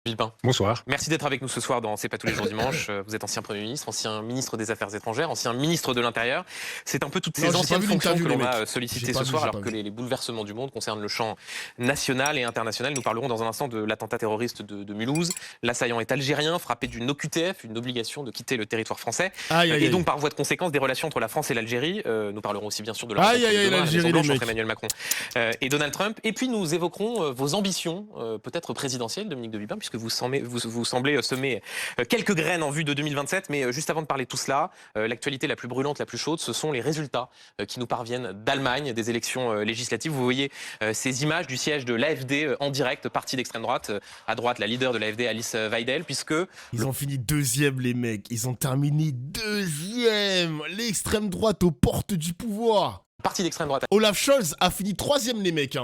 Villepin. Bonsoir. Merci d'être avec nous ce soir dans C'est pas tous les jours dimanche. Vous êtes ancien Premier ministre, ancien ministre des Affaires étrangères, ancien ministre de l'Intérieur. C'est un peu toutes ces Non, j'ai anciennes pas vu fonctions que l'interview, l'on les va mecs. solliciter J'ai pas ce vu, soir, j'ai alors pas que vu. les bouleversements du monde concernent le champ national et international. Nous parlerons dans un instant de l'attentat terroriste de Mulhouse. L'assaillant est algérien, frappé d'une OQTF, une obligation de quitter le territoire français. Aïe, aïe, Et donc, aïe. par voie de conséquence, des relations entre la France et l'Algérie. Nous parlerons aussi, bien sûr, de la Aïe, rencontre aïe, de aïe, demain à la l'Algérie, Maison-Blanche les entre mecs. Emmanuel Macron et Donald Trump. Et puis, nous évoquerons vos ambitions, peut-être présidentielles, Dominique de Villepin, puisque vous semblez semer quelques graines en vue de 2027, mais juste avant de parler de tout cela, l'actualité la plus brûlante, la plus chaude, ce sont les résultats qui nous parviennent d'Allemagne, des élections législatives. Vous voyez ces images du siège de l'AfD en direct, parti d'extrême droite. À droite, la leader de l'AfD, Alice Weidel, puisque... Ils ont fini deuxième, les mecs. Ils ont terminé deuxième. L'extrême droite aux portes du pouvoir. Parti d'extrême droite Olaf Scholz a fini troisième, les mecs.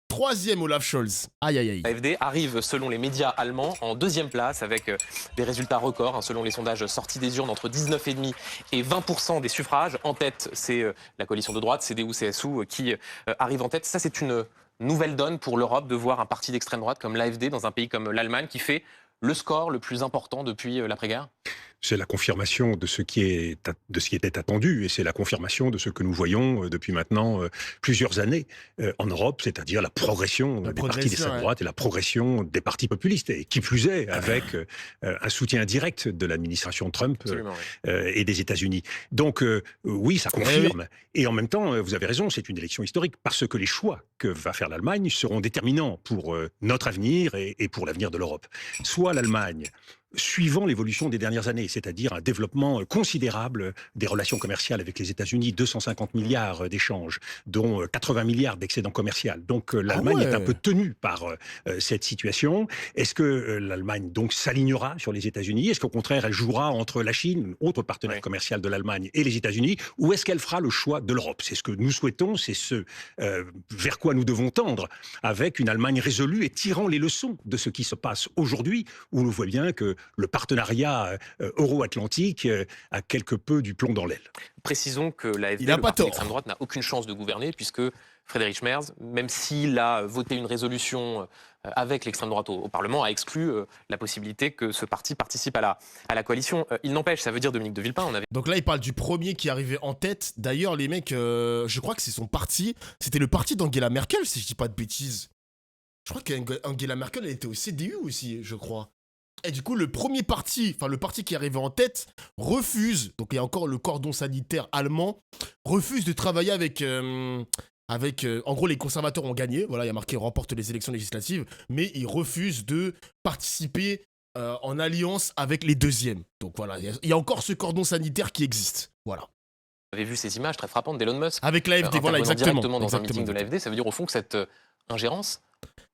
Troisième, Olaf Scholz. Aïe, aïe, aïe. AfD arrive, selon les médias allemands, en deuxième place avec des résultats records. Selon les sondages sortis des urnes, entre 19,5% et 20% des suffrages. En tête, c'est la coalition de droite, CDU-CSU, qui arrive en tête. Ça, c'est une nouvelle donne pour l'Europe de voir un parti d'extrême droite comme l'AfD dans un pays comme l'Allemagne qui fait le score le plus important depuis l'après-guerre. C'est la confirmation de ce qui était attendu, et c'est la confirmation de ce que nous voyons depuis maintenant plusieurs années en Europe, c'est-à-dire la progression des partis d'extrême droite et la progression des partis populistes, et qui plus est avec un soutien direct de l'administration Trump et des États-Unis. Donc oui, ça confirme. Et en même temps, vous avez raison, c'est une élection historique, parce que les choix que va faire l'Allemagne seront déterminants pour notre avenir et pour l'avenir de l'Europe. Soit l'Allemagne, suivant l'évolution des dernières années, c'est-à-dire un développement considérable des relations commerciales avec les États-Unis, 250 milliards d'échanges, dont 80 milliards d'excédents commerciaux. Donc l'Allemagne est un peu tenue par cette situation. Est-ce que l'Allemagne donc s'alignera sur les États-Unis? Est-ce qu'au contraire elle jouera entre la Chine, autre partenaire commercial de l'Allemagne, et les États-Unis? Ou est-ce qu'elle fera le choix de l'Europe? C'est ce que nous souhaitons, c'est ce vers quoi nous devons tendre, avec une Allemagne résolue et tirant les leçons de ce qui se passe aujourd'hui, où l'on voit bien que le partenariat euro-atlantique a quelque peu du plomb dans l'aile. Précisons que l'AfD, le parti d'extrême droite, n'a aucune chance de gouverner, puisque Friedrich Merz, même s'il a voté une résolution avec l'extrême droite au Parlement, a exclu la possibilité que ce parti participe à la coalition. Il n'empêche, ça veut dire, Dominique de Villepin, Donc là, il parle du premier qui arrivait en tête. D'ailleurs, les mecs, je crois que c'est son parti. C'était le parti d'Angela Merkel, si je dis pas de bêtises. Je crois qu'Angela Merkel, elle était au CDU aussi, je crois. Et du coup, le premier parti, enfin le parti qui arrivait en tête, refuse, donc il y a encore le cordon sanitaire allemand, refuse de travailler avec, en gros, les conservateurs ont gagné, voilà, il y a marqué remporte les élections législatives, mais ils refusent de participer en alliance avec les deuxièmes. Donc voilà, il y a encore ce cordon sanitaire qui existe, voilà. Vous avez vu ces images très frappantes d'Elon Musk avec l'AfD, voilà, exactement. Directement dans un meeting de l'AfD, ça veut dire au fond que cette ingérence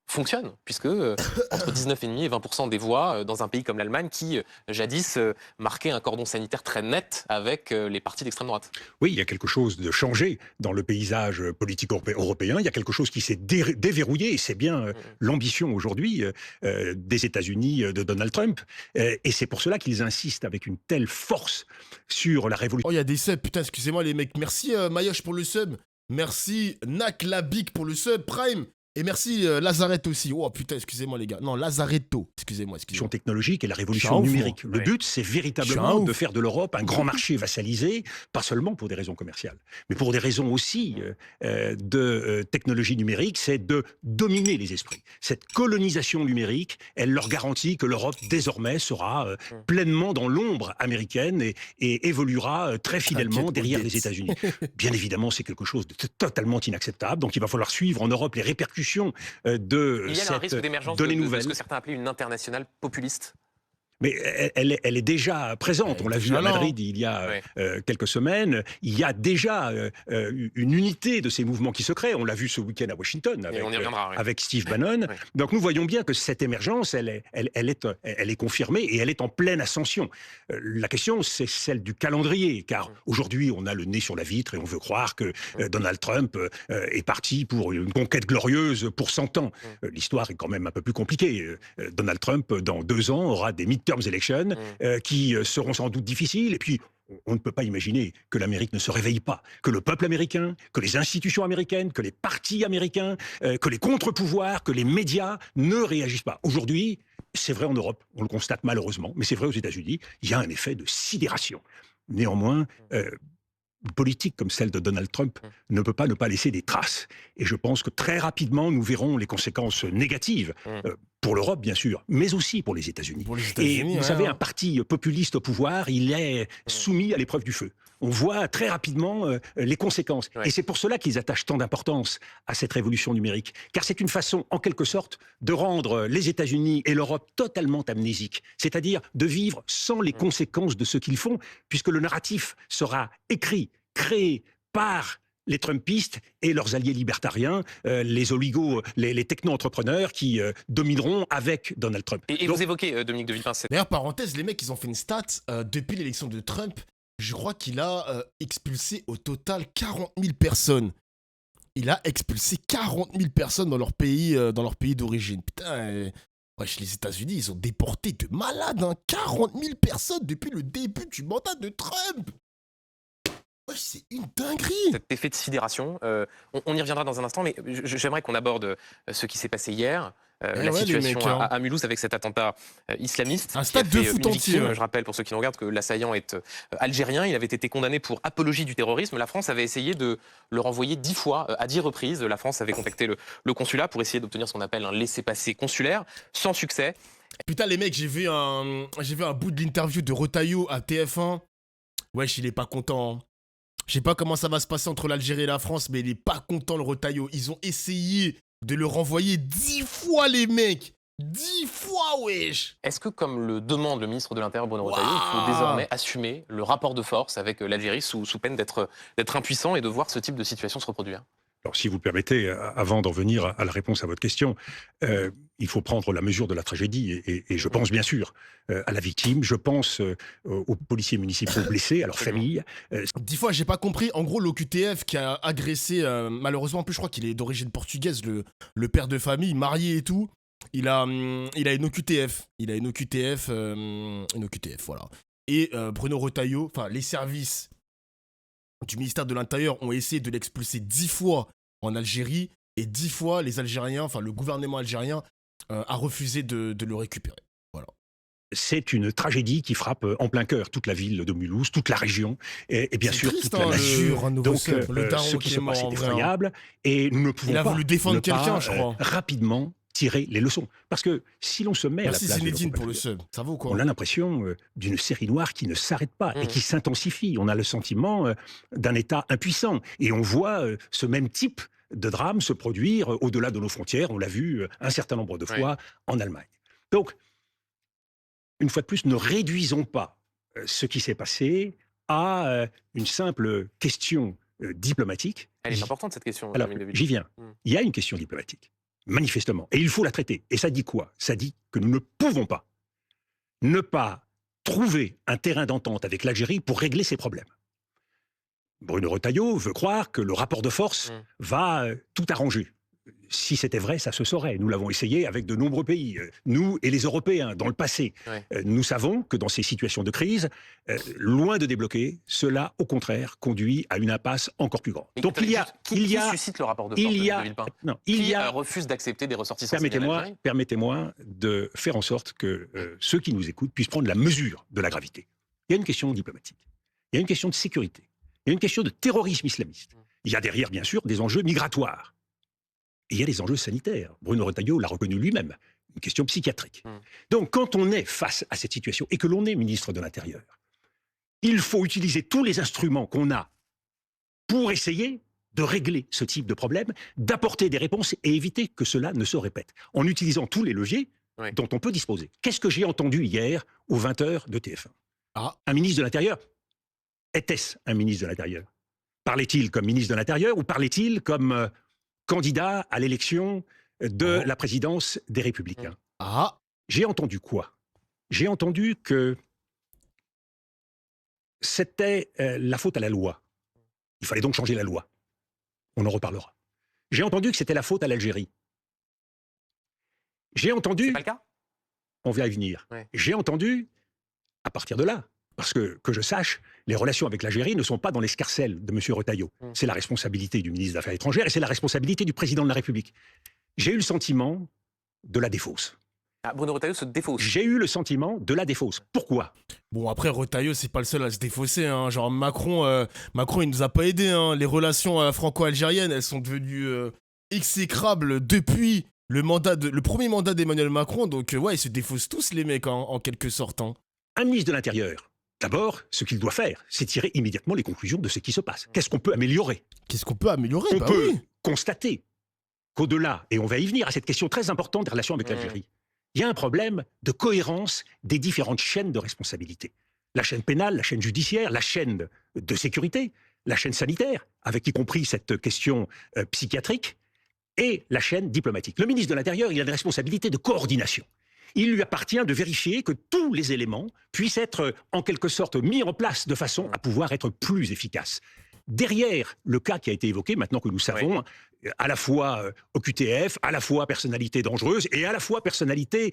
fonctionne, puisque entre 19,5% et 20% des voix dans un pays comme l'Allemagne qui, jadis, marquait un cordon sanitaire très net avec les partis d'extrême droite. Oui, il y a quelque chose de changé dans le paysage politique européen, il y a quelque chose qui s'est déverrouillé, et c'est bien l'ambition aujourd'hui des États-Unis de Donald Trump, et c'est pour cela qu'ils insistent avec une telle force sur la révolution. Oh, il y a des subs, putain, excusez-moi les mecs, merci Mayoche pour le sub, merci Naklabik pour le sub, Prime. Et merci Lazaret aussi. Oh putain, excusez-moi les gars. Non, Lazaretto. Excusez-moi. Technologique et la révolution numérique. Le but, c'est véritablement de faire de l'Europe un grand marché vassalisé, pas seulement pour des raisons commerciales, mais pour des raisons aussi de technologie numérique, c'est de dominer les esprits. Cette colonisation numérique, elle leur garantit que l'Europe, désormais, sera pleinement dans l'ombre américaine et évoluera très fidèlement derrière les États-Unis. Bien évidemment, c'est quelque chose de totalement inacceptable. Donc, il va falloir suivre en Europe les répercussions de il y a un risque d'émergence de ce que certains appelaient une internationale populiste. Mais elle est déjà présente. On l'a vu à Madrid il y a quelques semaines. Il y a déjà une unité de ces mouvements qui se créent. On l'a vu ce week-end à Washington avec Steve Bannon. Donc nous voyons bien que cette émergence, elle est confirmée et elle est en pleine ascension. La question, c'est celle du calendrier, car aujourd'hui, on a le nez sur la vitre et on veut croire que Donald Trump est parti pour une conquête glorieuse pour 100 ans. L'histoire est quand même un peu plus compliquée. Donald Trump, dans 2 ans, aura des midterms elections qui seront sans doute difficiles, et puis on ne peut pas imaginer que l'Amérique ne se réveille pas, que le peuple américain, que les institutions américaines, que les partis américains, que les contre-pouvoirs, que les médias ne réagissent pas. Aujourd'hui, C'est vrai en Europe, on le constate malheureusement, mais c'est vrai aux États-Unis, il y a un effet de sidération. Néanmoins, une politique comme celle de Donald Trump ne peut pas ne pas laisser des traces. Et je pense que très rapidement, nous verrons les conséquences négatives, pour l'Europe bien sûr, mais aussi pour les États-Unis. Et vous savez, un parti populiste au pouvoir, il est soumis à l'épreuve du feu. On voit très rapidement les conséquences. Et c'est pour cela qu'ils attachent tant d'importance à cette révolution numérique. Car c'est une façon, en quelque sorte, de rendre les États-Unis et l'Europe totalement amnésiques. C'est-à-dire de vivre sans les conséquences de ce qu'ils font, puisque le narratif sera écrit, créé par les Trumpistes et leurs alliés libertariens, les oligos, les techno-entrepreneurs qui domineront avec Donald Trump. Et donc, vous évoquez, Dominique de Villepin... D'ailleurs, parenthèse, les mecs, ils ont fait une stat, depuis l'élection de Trump, je crois qu'il a expulsé au total 40 000 personnes. Il a expulsé 40 000 personnes dans leur pays d'origine. Putain, wesh, les États-Unis, ils ont déporté de malades, hein, 40 000 personnes depuis le début du mandat de Trump. Ouais, c'est une dinguerie. Cet effet de sidération, on y reviendra dans un instant, mais j'aimerais qu'on aborde ce qui s'est passé hier, la situation mecs, à Mulhouse avec cet attentat islamiste. Un stade de foot entier. Je rappelle pour ceux qui nous regardent que l'assaillant est algérien, il avait été condamné pour apologie du terrorisme. La France avait essayé de le renvoyer 10 fois, à 10 reprises. La France avait contacté le consulat pour essayer d'obtenir ce qu'on appelle un laissez-passer consulaire, sans succès. Putain les mecs, j'ai vu un bout de l'interview de Retailleau à TF1. Wesh, il est pas content. Je sais pas comment ça va se passer entre l'Algérie et la France, mais il est pas content, le Retailleau. Ils ont essayé de le renvoyer 10 fois, les mecs. 10 fois, wesh. Est-ce que, comme le demande le ministre de l'Intérieur, Bruno Retailleau, il faut désormais assumer le rapport de force avec l'Algérie sous peine d'être impuissant et de voir ce type de situation se reproduire? Alors, si vous le permettez, avant d'en venir à la réponse à votre question, il faut prendre la mesure de la tragédie. Et je pense bien sûr à la victime, je pense aux policiers municipaux blessés, à leurs familles. 10 fois, j'ai pas compris. En gros, l'OQTF qui a agressé, malheureusement, en plus, je crois qu'il est d'origine portugaise, le père de famille, marié et tout. Il a une OQTF. Il a une OQTF, voilà. Et Bruno Retailleau, enfin, les services du ministère de l'Intérieur ont essayé de l'expulser 10 fois en Algérie et 10 fois les Algériens, enfin le gouvernement algérien a refusé de le récupérer. Voilà. C'est une tragédie qui frappe en plein cœur toute la ville de Mulhouse, toute la région et bien sûr triste, toute la nation. Donc ce qui se passe est effroyable et nous ne pouvons pas voulu défendre quelqu'un, je crois. Rapidement tirer les leçons. Parce que si l'on se met à la place de Zinedine pour le sub, ça vaut quoi? On a l'impression d'une série noire qui ne s'arrête pas et qui s'intensifie. On a le sentiment d'un État impuissant. Et on voit ce même type de drame se produire au-delà de nos frontières. On l'a vu un certain nombre de fois en Allemagne. Donc, une fois de plus, ne réduisons pas ce qui s'est passé à une simple question diplomatique. Elle est importante, cette question. Alors, j'y viens. Il y a une question diplomatique. Manifestement. Et il faut la traiter. Et ça dit quoi? Ça dit que nous ne pouvons pas ne pas trouver un terrain d'entente avec l'Algérie pour régler ces problèmes. Bruno Retailleau veut croire que le rapport de force va tout arranger. Si c'était vrai, ça se saurait. Nous l'avons essayé avec de nombreux pays, nous et les Européens, dans le passé. Nous savons que dans ces situations de crise, loin de débloquer, cela, au contraire, conduit à une impasse encore plus grande. Donc qui suscite le rapport de force de Villepin? Qui refuse d'accepter des ressortissants? Permettez-moi de faire en sorte que ceux qui nous écoutent puissent prendre la mesure de la gravité. Il y a une question diplomatique, il y a une question de sécurité, il y a une question de terrorisme islamiste. Il y a derrière, bien sûr, des enjeux migratoires. Et il y a des enjeux sanitaires. Bruno Retailleau l'a reconnu lui-même, une question psychiatrique. Donc, quand on est face à cette situation et que l'on est ministre de l'Intérieur, il faut utiliser tous les instruments qu'on a pour essayer de régler ce type de problème, d'apporter des réponses et éviter que cela ne se répète, en utilisant tous les leviers dont on peut disposer. Qu'est-ce que j'ai entendu hier aux 20h de TF1 ? Un ministre de l'Intérieur. Était-ce un ministre de l'Intérieur? Parlait-il comme ministre de l'Intérieur ou parlait-il comme candidat à l'élection de la présidence des Républicains? J'ai entendu quoi? J'ai entendu que c'était la faute à la loi. Il fallait donc changer la loi. On en reparlera. J'ai entendu que c'était la faute à l'Algérie. J'ai entendu... C'est pas le cas? On va y venir. J'ai entendu, à partir de là, parce que je sache, les relations avec l'Algérie ne sont pas dans l'escarcelle de M. Retailleau. C'est la responsabilité du ministre des Affaires étrangères et c'est la responsabilité du président de la République. J'ai eu le sentiment de la défausse. Ah, Bruno Retailleau se défausse. J'ai eu le sentiment de la défausse. Pourquoi? Bon, après, Retailleau, c'est pas le seul à se défausser. Hein. Genre, Macron, il nous a pas aidés. Hein. Les relations franco-algériennes, elles sont devenues exécrables depuis le premier mandat d'Emmanuel Macron. Donc, ouais, ils se défaussent tous, les mecs, en quelque sorte. Hein. Un ministre de l'Intérieur, d'abord, ce qu'il doit faire, c'est tirer immédiatement les conclusions de ce qui se passe. Qu'est-ce qu'on peut améliorer? Qu'est-ce qu'on peut améliorer? On Bah peut oui. constater qu'au-delà, et on va y venir à cette question très importante des relations avec l'Algérie, il y a un problème de cohérence des différentes chaînes de responsabilité. La chaîne pénale, la chaîne judiciaire, la chaîne de sécurité, la chaîne sanitaire, avec y compris cette question psychiatrique, et la chaîne diplomatique. Le ministre de l'Intérieur, il a des responsabilités de coordination. Il lui appartient de vérifier que tous les éléments puissent être en quelque sorte mis en place de façon à pouvoir être plus efficaces. Derrière le cas qui a été évoqué, maintenant que nous savons, à la fois OQTF, à la fois personnalité dangereuse et à la fois personnalité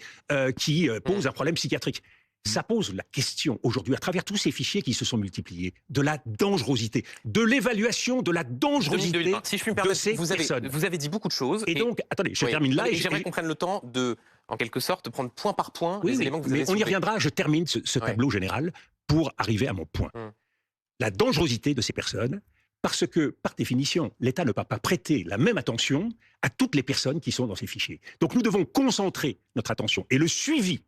qui pose un problème psychiatrique. Ça pose la question aujourd'hui, à travers tous ces fichiers qui se sont multipliés, de la dangerosité, de l'évaluation de la dangerosité si je puis me permettre, de ces personnes. vous avez dit beaucoup de choses. Et donc, attendez, je termine là. Et j'aimerais qu'on prenne le temps de, en quelque sorte, prendre point par point les éléments que vous avez mais on y reviendra, je termine ce tableau général pour arriver à mon point. La dangerosité de ces personnes, parce que, par définition, l'État ne va pas prêter la même attention à toutes les personnes qui sont dans ces fichiers. Donc nous devons concentrer notre attention et le suivi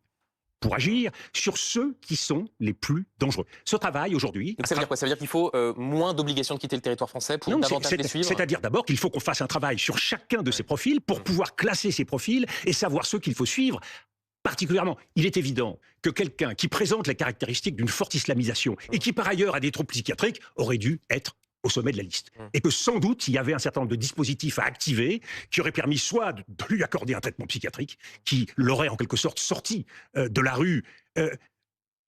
pour agir sur ceux qui sont les plus dangereux. Ce travail, aujourd'hui... Ça veut dire quoi? Ça veut dire qu'il faut moins d'obligations de quitter le territoire français pour davantage les suivre? C'est-à-dire d'abord qu'il faut qu'on fasse un travail sur chacun de ces profils pour pouvoir classer ces profils et savoir ceux qu'il faut suivre. Particulièrement, il est évident que quelqu'un qui présente les caractéristiques d'une forte islamisation et qui par ailleurs a des troubles psychiatriques aurait dû être au sommet de la liste. Et que sans doute, il y avait un certain nombre de dispositifs à activer qui auraient permis soit de lui accorder un traitement psychiatrique, qui l'aurait en quelque sorte sorti de la rue,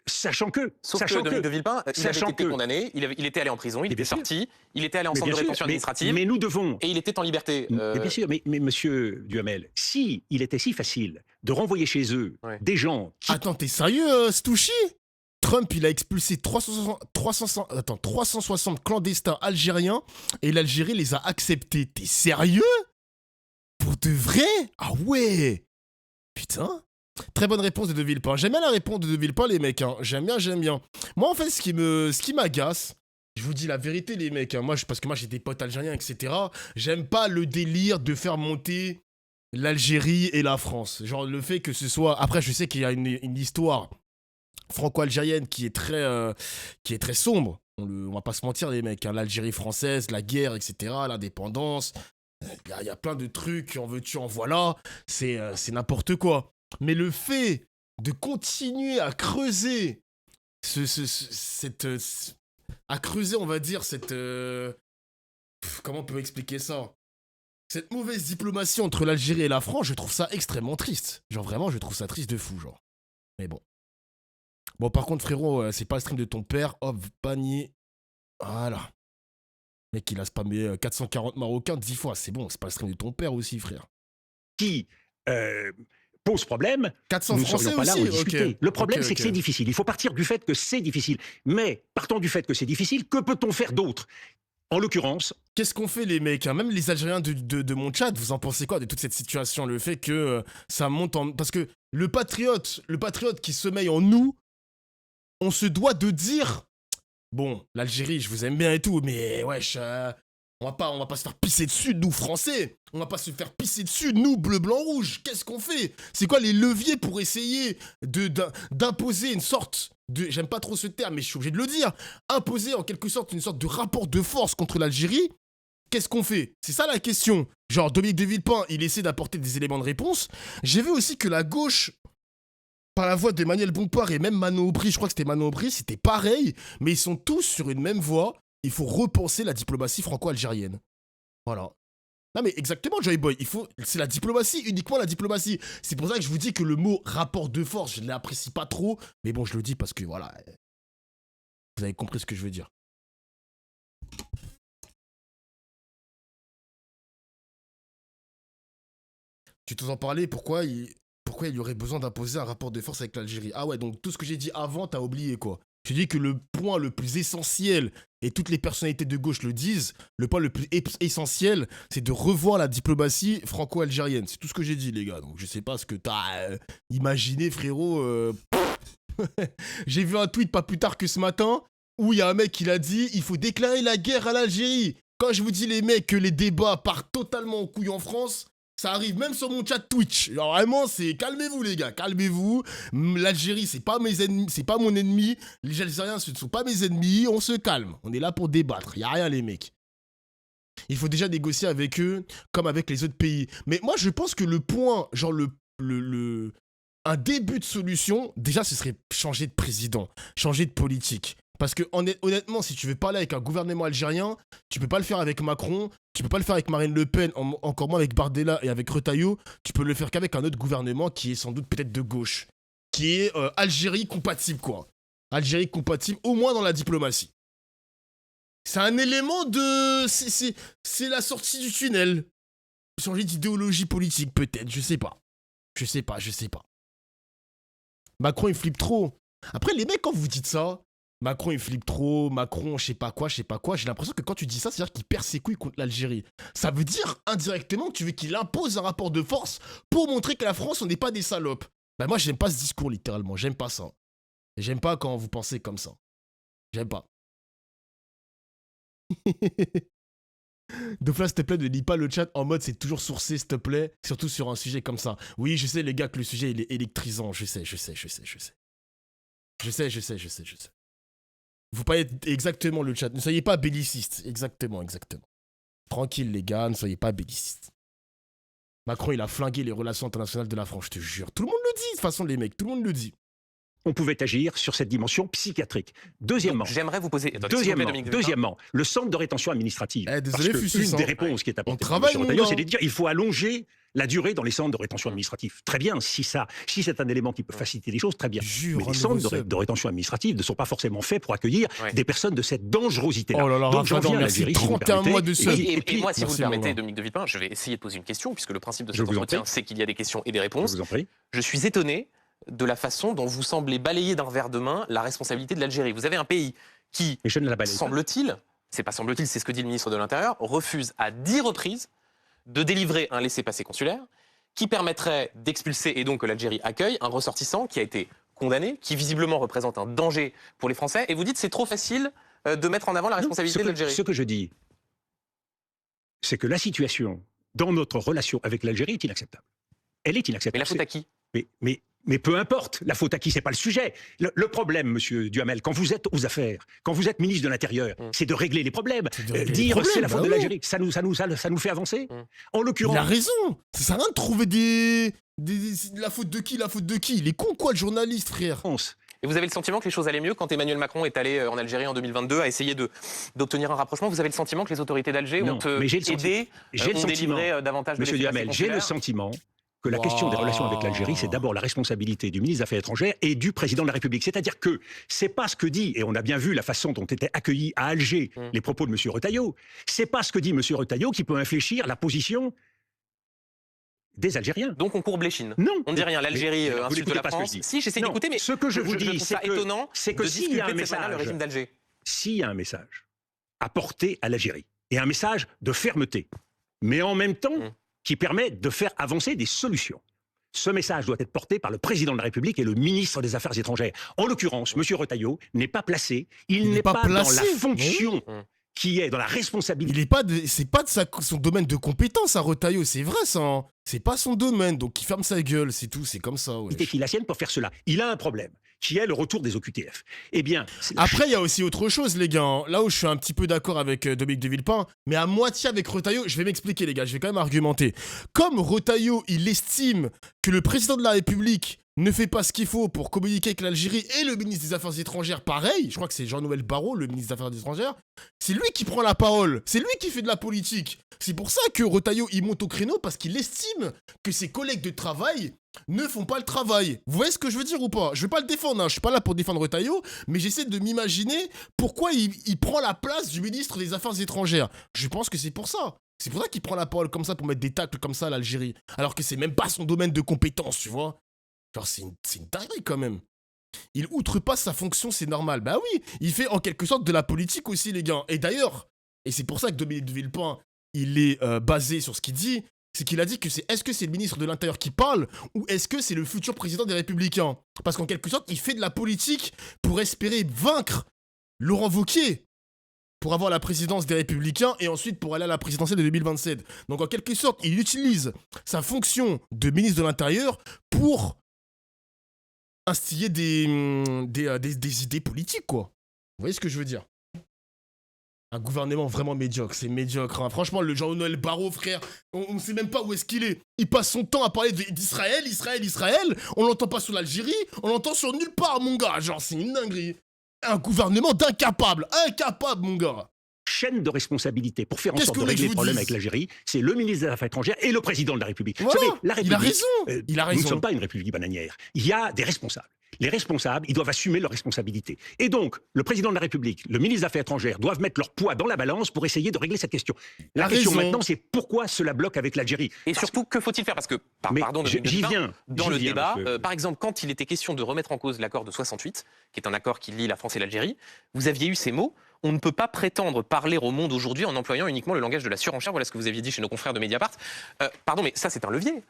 sachant que... Sauf que Dominique de Villepin, il avait été condamné, il était allé en prison, il était sorti, il était allé en centre de rétention administrative, mais nous devons... et il était en liberté. Mais bien sûr, mais monsieur Duhamel, si il était si facile de renvoyer chez eux des gens qui... Attends, t'es sérieux, Stouchi? Trump, il a expulsé 360 clandestins algériens et l'Algérie les a acceptés. T'es sérieux? Pour de vrai? Ah ouais. Putain. Très bonne réponse de Villepin. J'aime bien la réponse de Villepin, les mecs. Hein. J'aime bien. Moi, en fait, ce qui m'agace, je vous dis la vérité, les mecs. Hein. Parce que moi, j'ai des potes algériens, etc. J'aime pas le délire de faire monter l'Algérie et la France. Genre, le fait que ce soit... Après, je sais qu'il y a une histoire franco-algérienne qui est très sombre. On va pas se mentir, les mecs. Hein. L'Algérie française, la guerre, etc., l'indépendance. Il y a plein de trucs, en veux-tu, en voilà. C'est n'importe quoi. Mais le fait de continuer à creuser à creuser, on va dire, comment on peut expliquer ça? Cette mauvaise diplomatie entre l'Algérie et la France, je trouve ça extrêmement triste. Genre, vraiment, je trouve ça triste de fou, genre. Mais bon. Bon, par contre, frérot, c'est pas le stream de ton père. Hop, panier. Voilà. Mec, il a spammé 440 Marocains 10 fois. C'est bon, c'est pas le stream de ton père aussi, frère. Qui pose problème, 400 nous ne Français serions pas là aussi, où discuter. okay. Le problème, c'est que c'est difficile. Il faut partir du fait que c'est difficile. Mais, partant du fait que c'est difficile, que peut-on faire d'autre? En l'occurrence... Qu'est-ce qu'on fait, les mecs? Même les Algériens de mon chat, vous en pensez quoi de toute cette situation? Le fait que ça monte en... Parce que le patriote qui sommeille en nous, on se doit de dire... Bon, l'Algérie, je vous aime bien et tout, mais wesh, on va pas se faire pisser dessus, nous, Français. On va pas se faire pisser dessus, nous, bleu, blanc, rouge. Qu'est-ce qu'on fait? C'est quoi les leviers pour essayer d'imposer une sorte de... J'aime pas trop ce terme, mais je suis obligé de le dire. Imposer, en quelque sorte, une sorte de rapport de force contre l'Algérie. Qu'est-ce qu'on fait? C'est ça la question. Genre, Dominique de Villepin, il essaie d'apporter des éléments de réponse. J'ai vu aussi que la gauche... par la voix d'Emmanuel Bompard et même Manon Aubry, je crois que c'était Manon Aubry, c'était pareil, mais ils sont tous sur une même voie. Il faut repenser la diplomatie franco-algérienne. Voilà. Non mais exactement, Joy Boy, c'est la diplomatie, uniquement la diplomatie. C'est pour ça que je vous dis que le mot rapport de force, je ne l'apprécie pas trop, mais bon, je le dis parce que voilà, vous avez compris ce que je veux dire. Tu t'entends parler, pourquoi il y aurait besoin d'imposer un rapport de force avec l'Algérie? Ah ouais, donc tout ce que j'ai dit avant, t'as oublié quoi. Je dis que le point le plus essentiel, et toutes les personnalités de gauche le disent, le point le plus essentiel, c'est de revoir la diplomatie franco-algérienne. C'est tout ce que j'ai dit, les gars. Donc je sais pas ce que t'as imaginé, frérot. J'ai vu un tweet pas plus tard que ce matin, où il y a un mec qui l'a dit, il faut déclarer la guerre à l'Algérie. Quand je vous dis, les mecs, que les débats partent totalement en couille en France, ça arrive même sur mon chat Twitch. Alors vraiment, c'est calmez-vous les gars, calmez-vous. L'Algérie, c'est pas mes ennemis, c'est pas mon ennemi. Les Algériens, ce ne sont pas mes ennemis. On se calme. On est là pour débattre. Y a rien les mecs. Il faut déjà négocier avec eux comme avec les autres pays. Mais moi, je pense que le point, genre un début de solution, déjà, ce serait changer de président, changer de politique. Parce que honnêtement, si tu veux parler avec un gouvernement algérien, tu peux pas le faire avec Macron, tu peux pas le faire avec Marine Le Pen, encore moins avec Bardella et avec Retailleau, tu peux le faire qu'avec un autre gouvernement qui est sans doute peut-être de gauche, qui est Algérie compatible, quoi. Algérie compatible, au moins dans la diplomatie. C'est un élément de... C'est la sortie du tunnel. Changer d'idéologie politique, peut-être, je sais pas. Je sais pas. Macron, il flippe trop. Après, les mecs, quand vous dites ça... Macron, il flippe trop, Macron, je sais pas quoi, j'ai l'impression que quand tu dis ça, c'est-à-dire qu'il perd ses couilles contre l'Algérie. Ça veut dire, indirectement, que tu veux qu'il impose un rapport de force pour montrer que la France, on n'est pas des salopes. Ben moi, j'aime pas ce discours, littéralement, j'aime pas ça. J'aime pas quand vous pensez comme ça. J'aime pas. Dofla, s'il te plaît, ne lis pas le chat en mode c'est toujours sourcé, s'il te plaît, surtout sur un sujet comme ça. Oui, je sais, les gars, que le sujet, il est électrisant, je sais. Vous pas être exactement le chat. Ne soyez pas bellicistes. Exactement. Tranquille, les gars, ne soyez pas bellicistes. Macron, il a flingué les relations internationales de la France, je te jure. Tout le monde le dit, de toute façon, les mecs, tout le monde le dit. On pouvait agir sur cette dimension psychiatrique. Deuxièmement, j'aimerais vous poser... Deuxièmement, le centre de rétention administrative. Désolé, parce que une des réponses qui est apportée par M. Retailleau, c'est de dire qu'il faut allonger la durée dans les centres de rétention administrative. Très bien, si c'est un élément qui peut faciliter les choses, très bien. Mais les centres de rétention administrative ne sont pas forcément faits pour accueillir des personnes de cette dangerosité-là. Oh là là, donc j'en viens à merci, l'Algérie, si vous 31 mois de seul. Et moi, si vous le permettez, Dominique de Villepin, je vais essayer de poser une question, puisque le principe de cet entretien, c'est qu'il y a des questions et des réponses. Je vous en prie. Je suis étonné de la façon dont vous semblez balayer d'un revers de main la responsabilité de l'Algérie. Vous avez un pays qui, semble-t-il, c'est pas semble-t-il, c'est ce que dit le ministre de l'Intérieur, refuse à 10 reprises de délivrer un laissez-passer consulaire qui permettrait d'expulser, et donc que l'Algérie accueille, un ressortissant qui a été condamné, qui visiblement représente un danger pour les Français. Et vous dites que c'est trop facile de mettre en avant la responsabilité de l'Algérie. Ce que je dis, c'est que la situation dans notre relation avec l'Algérie est inacceptable. Elle est inacceptable. Mais la faute à qui ? Mais peu importe, la faute à qui, c'est pas le sujet. Le problème, monsieur Duhamel, quand vous êtes aux affaires, quand vous êtes ministre de l'Intérieur, c'est de régler les problèmes. Dire c'est la faute de l'Algérie, ça nous fait avancer. En l'occurrence... Il a raison. Ça sert à rien de trouver la faute de qui Il est con quoi, le journaliste, frère. Et vous avez le sentiment que les choses allaient mieux quand Emmanuel Macron est allé en Algérie en 2022 à essayer d'obtenir un rapprochement. Vous avez le sentiment que les autorités d'Alger ont aidé, ont délivré davantage de Monsieur Duhamel, j'ai le sentiment que la question des relations avec l'Algérie, c'est d'abord la responsabilité du ministre des Affaires étrangères et du président de la République. C'est-à-dire que c'est pas ce que dit, et on a bien vu la façon dont étaient accueillis à Alger les propos de M. Retailleau, c'est pas ce que dit M. Retailleau qui peut infléchir la position des Algériens. Donc on courbe l'échine. Non. On ne dit rien. L'Algérie insulte la France. Si, j'essaie d'écouter, mais ce que je vous dis, c'est étonnant de disculper de cette manière le régime d'Alger. S'il y a un message à porter à l'Algérie, et un message de fermeté, mais en même temps qui permet de faire avancer des solutions. Ce message doit être porté par le président de la République et le ministre des Affaires étrangères. En l'occurrence, M. Retailleau n'est pas placé, il n'est pas dans la fonction qui est dans la responsabilité. C'est pas de son domaine de compétence à Retailleau, c'est vrai ça. Hein. C'est pas son domaine, donc il ferme sa gueule, c'est tout, c'est comme ça. Il qu'il a sienne pour faire cela. Il a un problème, qui est le retour des OQTF. Eh bien... Après, il y a aussi autre chose, les gars. Là où je suis un petit peu d'accord avec Dominique de Villepin, mais à moitié avec Retailleau, je vais m'expliquer, les gars, je vais quand même argumenter. Comme Retailleau, il estime que le président de la République ne fait pas ce qu'il faut pour communiquer avec l'Algérie et le ministre des Affaires étrangères, pareil, je crois que c'est Jean-Noël Barrot, le ministre des Affaires étrangères, c'est lui qui prend la parole, c'est lui qui fait de la politique. C'est pour ça que Retailleau, il monte au créneau, parce qu'il estime que ses collègues de travail ne font pas le travail. Vous voyez ce que je veux dire ou pas? Je vais pas le défendre, hein. Je suis pas là pour défendre Retailleau, mais j'essaie de m'imaginer pourquoi il prend la place du ministre des Affaires étrangères. Je pense que c'est pour ça. C'est pour ça qu'il prend la parole comme ça, pour mettre des tacles comme ça à l'Algérie. Alors que c'est même pas son domaine de compétence, tu vois. Genre, c'est une dinguerie quand même. Il outrepasse sa fonction, c'est normal. Bah oui, il fait en quelque sorte de la politique aussi, les gars. Et d'ailleurs, et c'est pour ça que Dominique de Villepin, il est basé sur ce qu'il dit, c'est qu'il a dit que est-ce que c'est le ministre de l'Intérieur qui parle ou est-ce que c'est le futur président des Républicains? Parce qu'en quelque sorte, il fait de la politique pour espérer vaincre Laurent Wauquiez pour avoir la présidence des Républicains et ensuite pour aller à la présidentielle de 2027. Donc en quelque sorte, il utilise sa fonction de ministre de l'Intérieur pour instiller des idées politiques, quoi. Vous voyez ce que je veux dire? Un gouvernement vraiment médiocre, c'est médiocre. Hein. Franchement, le Jean-Noël Barrot, frère, on ne sait même pas où est-ce qu'il est. Il passe son temps à parler d'Israël. On l'entend pas sur l'Algérie, on l'entend sur nulle part, mon gars. Genre, c'est une dinguerie. Un gouvernement d'incapables. Incapable, mon gars. Chaîne de responsabilité pour faire en sorte de régler le problème avec l'Algérie, c'est le ministre des Affaires étrangères et le président de la République. Voilà, vous savez, la République, il a raison. Nous ne sommes pas une République bananière. Il y a des responsables. Les responsables, ils doivent assumer leurs responsabilités. Et donc, le président de la République, le ministre des Affaires étrangères doivent mettre leur poids dans la balance pour essayer de régler cette question. La question maintenant, c'est pourquoi cela bloque avec l'Algérie. Et surtout, que faut-il faire? Parce que, pardon, dans le débat, par exemple, quand il était question de remettre en cause l'accord de 68, qui est un accord qui lie la France et l'Algérie, vous aviez eu ces mots: on ne peut pas prétendre parler au monde aujourd'hui en employant uniquement le langage de la surenchère. Voilà ce que vous aviez dit chez nos confrères de Mediapart. Pardon, mais ça, c'est un levier.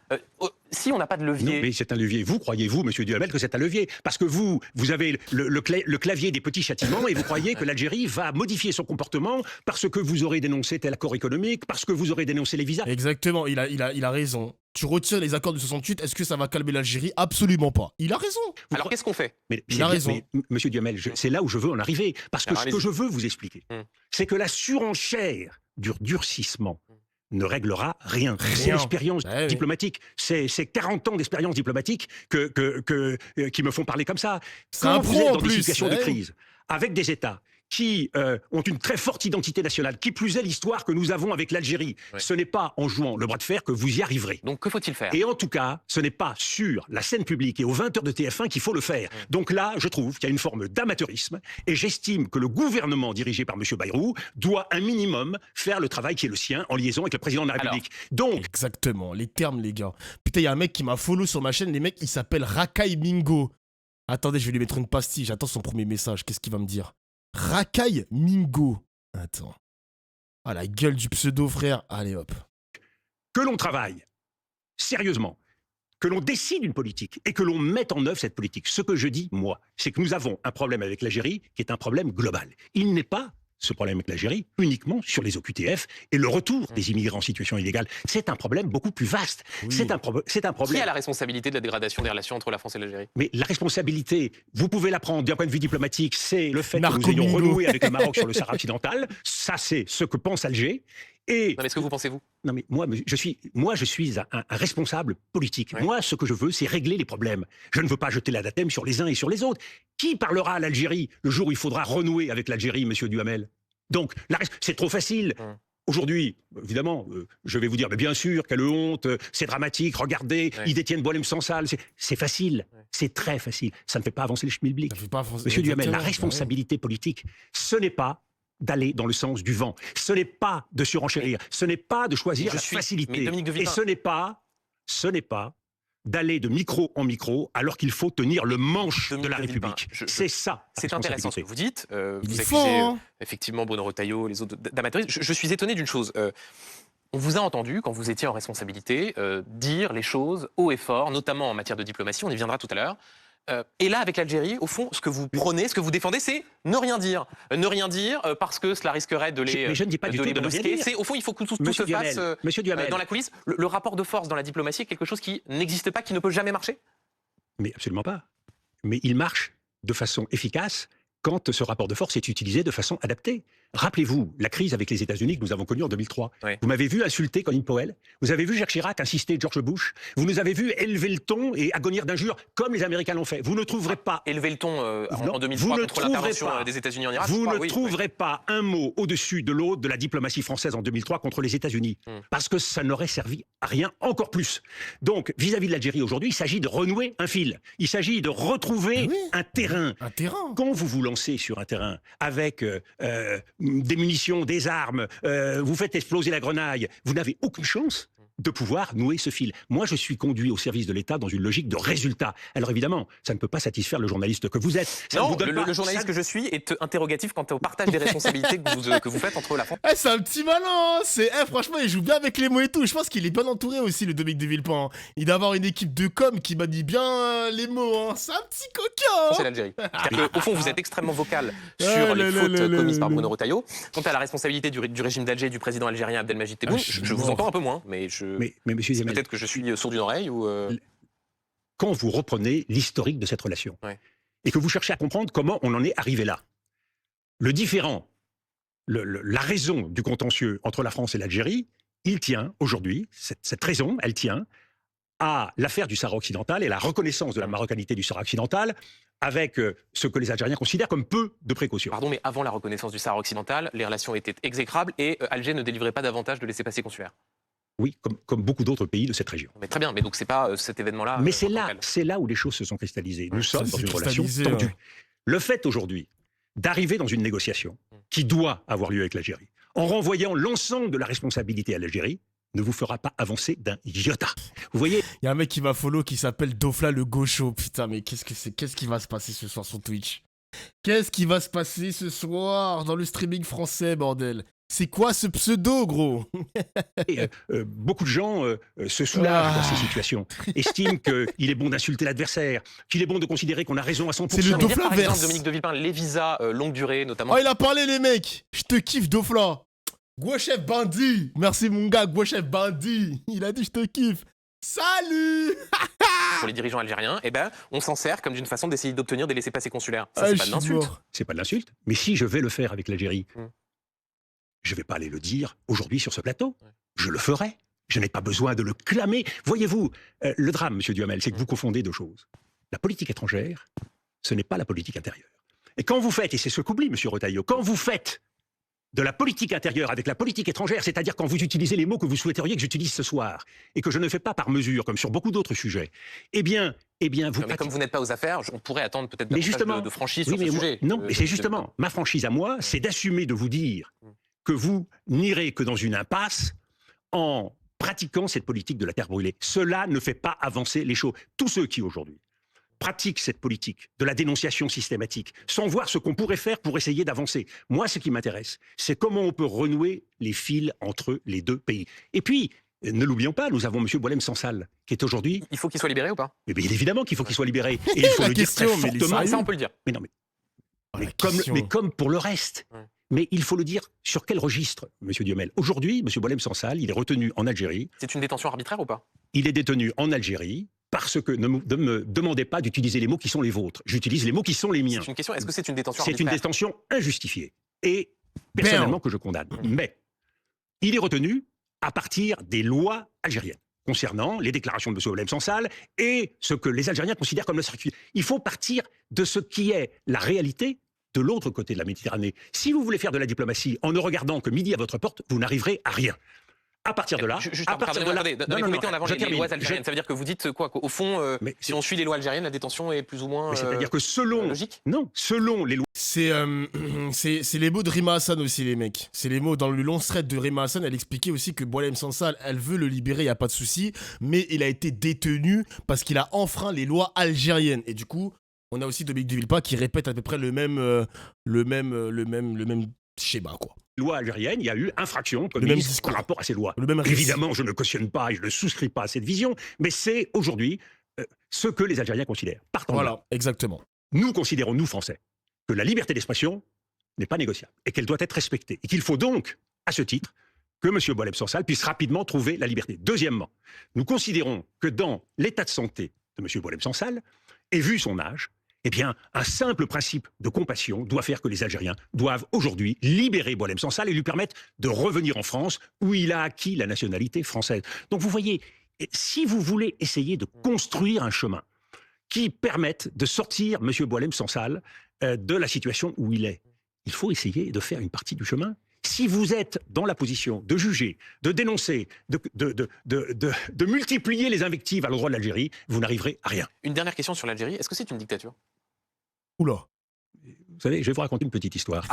Si on n'a pas de levier... Non, mais c'est un levier. Vous, croyez-vous, monsieur Duhamel, que c'est un levier? Parce que vous avez le clavier des petits châtiments et vous croyez que l'Algérie va modifier son comportement parce que vous aurez dénoncé tel accord économique, parce que vous aurez dénoncé les visas. Exactement, il a raison. Tu retires les accords de 68, est-ce que ça va calmer l'Algérie? Absolument pas. Il a raison. Alors qu'est-ce qu'on fait? Il a raison. Mais, monsieur Duhamel, c'est là où je veux en arriver. Parce que ce que je veux vous expliquer, c'est que la surenchère du durcissement ne réglera rien. C'est l'expérience diplomatique. C'est 40 ans d'expérience diplomatique qui me font parler comme ça. Quand vous êtes dans des situations de crise, avec des États qui ont une très forte identité nationale, qui plus est l'histoire que nous avons avec l'Algérie. Ce n'est pas en jouant le bras de fer que vous y arriverez. Donc que faut-il faire? Et en tout cas, ce n'est pas sur la scène publique et aux 20h de TF1 qu'il faut le faire. Donc là, je trouve qu'il y a une forme d'amateurisme et j'estime que le gouvernement dirigé par M. Bayrou doit un minimum faire le travail qui est le sien en liaison avec le président de la République. Donc, exactement, les termes, les gars. Putain, il y a un mec qui m'a follow sur ma chaîne, les mecs, il s'appelle Rakai Mingo. Attendez, je vais lui mettre une pastille, j'attends son premier message, qu'est-ce qu'il va me dire? Rakai Mingo. Attends. Ah, la gueule du pseudo, frère. Allez, hop. Que l'on travaille sérieusement, que l'on décide une politique et que l'on mette en œuvre cette politique. Ce que je dis, moi, c'est que nous avons un problème avec l'Algérie qui est un problème global. Il n'est pas ce problème avec l'Algérie uniquement sur les OQTF et le retour des immigrés en situation illégale. C'est un problème beaucoup plus vaste. Oui. C'est un problème. Qui a la responsabilité de la dégradation des relations entre la France et l'Algérie? Mais la responsabilité, vous pouvez la prendre d'un point de vue diplomatique, c'est le fait que nous ayons renoué avec le Maroc sur le Sahara occidental. Ça, c'est ce que pense Alger. Et non, mais est-ce que vous pensez, vous? Non, mais moi, je suis un responsable politique. Oui. Moi, ce que je veux, c'est régler les problèmes. Je ne veux pas jeter l'anathème sur les uns et sur les autres. Qui parlera à l'Algérie le jour où il faudra renouer avec l'Algérie, monsieur Duhamel? Donc, c'est trop facile. Aujourd'hui, évidemment, je vais vous dire, mais bien sûr, quelle honte, c'est dramatique, regardez, ils détiennent Boualem Sansal. C'est facile, c'est très facile. Ça ne fait pas avancer le schmilblick. Monsieur Duhamel, la responsabilité politique, ce n'est pas d'aller dans le sens du vent. Ce n'est pas de surenchérir. Ce n'est pas de choisir la facilité. Et ce n'est pas d'aller de micro en micro alors qu'il faut tenir le manche de la République. C'est ça. C'est intéressant ce que vous dites. Vous accusez effectivement Bruno Retailleau, les autres d'amateurisme. Je suis étonné d'une chose. On vous a entendu, quand vous étiez en responsabilité, dire les choses haut et fort, notamment en matière de diplomatie, on y viendra tout à l'heure. Et là, avec l'Algérie, au fond, ce que vous prônez, ce que vous défendez, c'est ne rien dire. Ne rien dire parce que cela risquerait de les mais je ne dis pas du tout de risquer. Au fond, il faut que tout se fasse dans la coulisse. Le rapport de force dans la diplomatie est quelque chose qui n'existe pas, qui ne peut jamais marcher? Mais absolument pas. Mais il marche de façon efficace quand ce rapport de force est utilisé de façon adaptée. Rappelez-vous la crise avec les États-Unis que nous avons connue en 2003. Oui. Vous m'avez vu insulter Colin Powell. Vous avez vu Jacques Chirac insister George Bush. Vous nous avez vu élever le ton et agonir d'injures comme les Américains l'ont fait. Vous ne trouverez pas... Élever le ton en 2003 contre l'intervention des États-Unis en Irak. Vous ne trouverez pas un mot au-dessus de l'autre de la diplomatie française en 2003 contre les États-Unis. Parce que ça n'aurait servi à rien, encore plus. Donc, vis-à-vis de l'Algérie aujourd'hui, il s'agit de renouer un fil. Il s'agit de retrouver un terrain. Un terrain. Quand vous vous lancez sur un terrain avec des munitions, des armes, vous faites exploser la grenaille, vous n'avez aucune chance de pouvoir nouer ce fil. Moi, je suis conduit au service de l'État dans une logique de résultat. Alors évidemment, ça ne peut pas satisfaire le journaliste que vous êtes. Ça non, ne vous donne pas, le journaliste que je suis est interrogatif quant au partage des responsabilités que vous faites entre la France. C'est un petit malin, hein. Franchement, il joue bien avec les mots et tout. Je pense qu'il est bien entouré aussi, le Dominique de Villepin, hein. Il doit avoir une équipe de com qui manie bien les mots, hein. C'est un petit coquin, hein. C'est l'Algérie. Au fond, vous êtes extrêmement vocal sur les fautes commises par Bruno Retailleau. Quant à la responsabilité du régime d'Alger du président algérien Abdelmajid Tebboune, je vous entends un peu moins, mais monsieur Jamel, peut-être que je suis sourd d'une oreille ou... Quand vous reprenez l'historique de cette relation et que vous cherchez à comprendre comment on en est arrivé là, le différent, la raison du contentieux entre la France et l'Algérie, il tient aujourd'hui, cette raison, elle tient à l'affaire du Sahara occidental et la reconnaissance de la marocanité du Sahara occidental avec ce que les Algériens considèrent comme peu de précautions. Pardon, mais avant la reconnaissance du Sahara occidental, les relations étaient exécrables et Alger ne délivrait pas davantage de laissez-passer consulaires. Oui, comme beaucoup d'autres pays de cette région. Mais très bien, mais donc c'est pas cet événement-là... Mais c'est là où les choses se sont cristallisées. Nous sommes dans une relation tendue. Le fait aujourd'hui d'arriver dans une négociation qui doit avoir lieu avec l'Algérie, en renvoyant l'ensemble de la responsabilité à l'Algérie, ne vous fera pas avancer d'un iota. Vous voyez? Il y a un mec qui m'a follow qui s'appelle Dofla le Gaucho. Putain, mais qu'est-ce qui va se passer ce soir sur Twitch? Qu'est-ce qui va se passer ce soir dans le streaming français, bordel? C'est quoi ce pseudo, gros? Beaucoup de gens se soulagent dans ces situations, estiment qu'il est bon d'insulter l'adversaire, qu'il est bon de considérer qu'on a raison à 100%. C'est le Dofla par exemple, verse. Dominique de Villepin, les visas longue durée, notamment... Oh, il a parlé, les mecs. Je te kiffe, Dofla. Gouachef bandit. Merci, mon gars, Gouachef bandit. Il a dit je te kiffe. Salut. Pour les dirigeants algériens, eh ben, on s'en sert comme d'une façon d'essayer d'obtenir des laissez-passer consulaires. Ça, c'est pas de l'insulte. C'est pas de l'insulte. Mais si je vais le faire avec l'Algérie, je ne vais pas aller le dire aujourd'hui sur ce plateau. Je le ferai. Je n'ai pas besoin de le clamer. Voyez-vous, le drame, monsieur Duhamel, c'est que vous confondez deux choses. La politique étrangère, ce n'est pas la politique intérieure. Et quand vous faites, et c'est ce qu'oublie monsieur Retailleau, quand vous faites de la politique intérieure avec la politique étrangère, c'est-à-dire quand vous utilisez les mots que vous souhaiteriez que j'utilise ce soir, et que je ne fais pas par mesure, comme sur beaucoup d'autres sujets, eh bien, vous... Mais comme vous n'êtes pas aux affaires, on pourrait attendre peut-être davantage de franchise sur ce sujet. Non, mais c'est justement, ma franchise à moi, c'est d'assumer de vous dire que vous n'irez que dans une impasse en pratiquant cette politique de la terre brûlée. Cela ne fait pas avancer les choses. Tous ceux qui, aujourd'hui, pratiquent cette politique de la dénonciation systématique, sans voir ce qu'on pourrait faire pour essayer d'avancer. Moi, ce qui m'intéresse, c'est comment on peut renouer les fils entre les deux pays. Et puis, ne l'oublions pas, nous avons M. Boilem Sansal, qui est aujourd'hui... Il faut qu'il soit libéré ou pas? Mais bien évidemment qu'il faut qu'il soit libéré. Et il faut le dire très fortement. Ça, on peut le dire. Mais non, mais comme pour le reste. Mais il faut le dire sur quel registre, M. Duhamel? Aujourd'hui, M. Boilem Sansal, il est retenu en Algérie. C'est une détention arbitraire ou pas? Il est détenu en Algérie parce que ne me demandez pas d'utiliser les mots qui sont les vôtres. J'utilise les mots qui sont les miens. C'est une question, est-ce que c'est une détention arbitraire? C'est une détention injustifiée et personnellement que je condamne. Mais il est retenu à partir des lois algériennes concernant les déclarations de M. Boilem Sansal et ce que les Algériens considèrent comme le circuit. Il faut partir de ce qui est la réalité de l'autre côté de la Méditerranée. Si vous voulez faire de la diplomatie en ne regardant que midi à votre porte, vous n'arriverez à rien. À partir de là... Vous mettez en avant les lois algériennes. Ça veut dire que vous dites quoi? Au fond, si on suit les lois algériennes, la détention est plus ou moins c'est-à-dire que selon... logique? Non, selon les lois... C'est les mots de Rima Hassan aussi, les mecs. C'est les mots dans le long thread de Rima Hassan. Elle expliquait aussi que Boilem Sansal, elle veut le libérer, il n'y a pas de souci, mais il a été détenu parce qu'il a enfreint les lois algériennes. Et du coup, on a aussi Dominique de Villepin qui répète à peu près le même schéma, quoi. Loi algérienne, il y a eu infraction commise par rapport à ces lois. Évidemment, je ne cautionne pas et je ne souscris pas à cette vision, mais c'est aujourd'hui ce que les Algériens considèrent. Partant voilà, de là, exactement. Nous considérons, nous Français, que la liberté d'expression n'est pas négociable et qu'elle doit être respectée. Et qu'il faut donc, à ce titre, que M. Boilem Sansal puisse rapidement trouver la liberté. Deuxièmement, nous considérons que dans l'état de santé de M. Boilem Sansal, et vu son âge, eh bien, un simple principe de compassion doit faire que les Algériens doivent aujourd'hui libérer Boilem Sansal et lui permettre de revenir en France, où il a acquis la nationalité française. Donc vous voyez, si vous voulez essayer de construire un chemin qui permette de sortir M. Boilem Sansal de la situation où il est, il faut essayer de faire une partie du chemin. Si vous êtes dans la position de juger, de dénoncer, de multiplier les invectives à l'endroit de l'Algérie, vous n'arriverez à rien. Une dernière question sur l'Algérie. Est-ce que c'est une dictature? Oula. Vous savez, je vais vous raconter une petite histoire.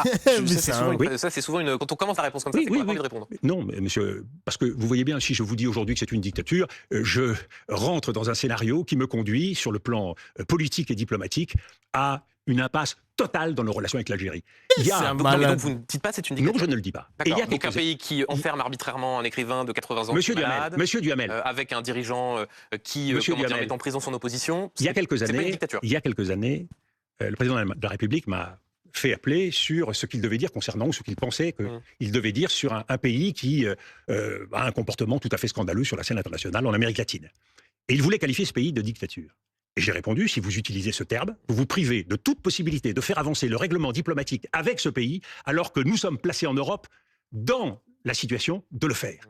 Ça, c'est souvent une... Quand on commence la réponse comme ça, c'est qu'on n'a pas envie de répondre. Non, monsieur, parce que vous voyez bien, si je vous dis aujourd'hui que c'est une dictature, je rentre dans un scénario qui me conduit, sur le plan politique et diplomatique, à une impasse totale dans nos relations avec l'Algérie. Donc vous ne dites pas c'est une dictature? Non, je ne le dis pas. Et il y a donc un pays qui enferme arbitrairement un écrivain de 80 ans malade, Monsieur Duhamel, avec un dirigeant qui met en prison son opposition. Il y a quelques années, pas une dictature. Il y a quelques années, le président de la République m'a fait appeler sur ce qu'il devait dire concernant, ou ce qu'il pensait qu'il devait dire sur un pays qui a un comportement tout à fait scandaleux sur la scène internationale en Amérique latine. Et il voulait qualifier ce pays de dictature. Et j'ai répondu, si vous utilisez ce terme, vous vous privez de toute possibilité de faire avancer le règlement diplomatique avec ce pays, alors que nous sommes placés en Europe dans la situation de le faire.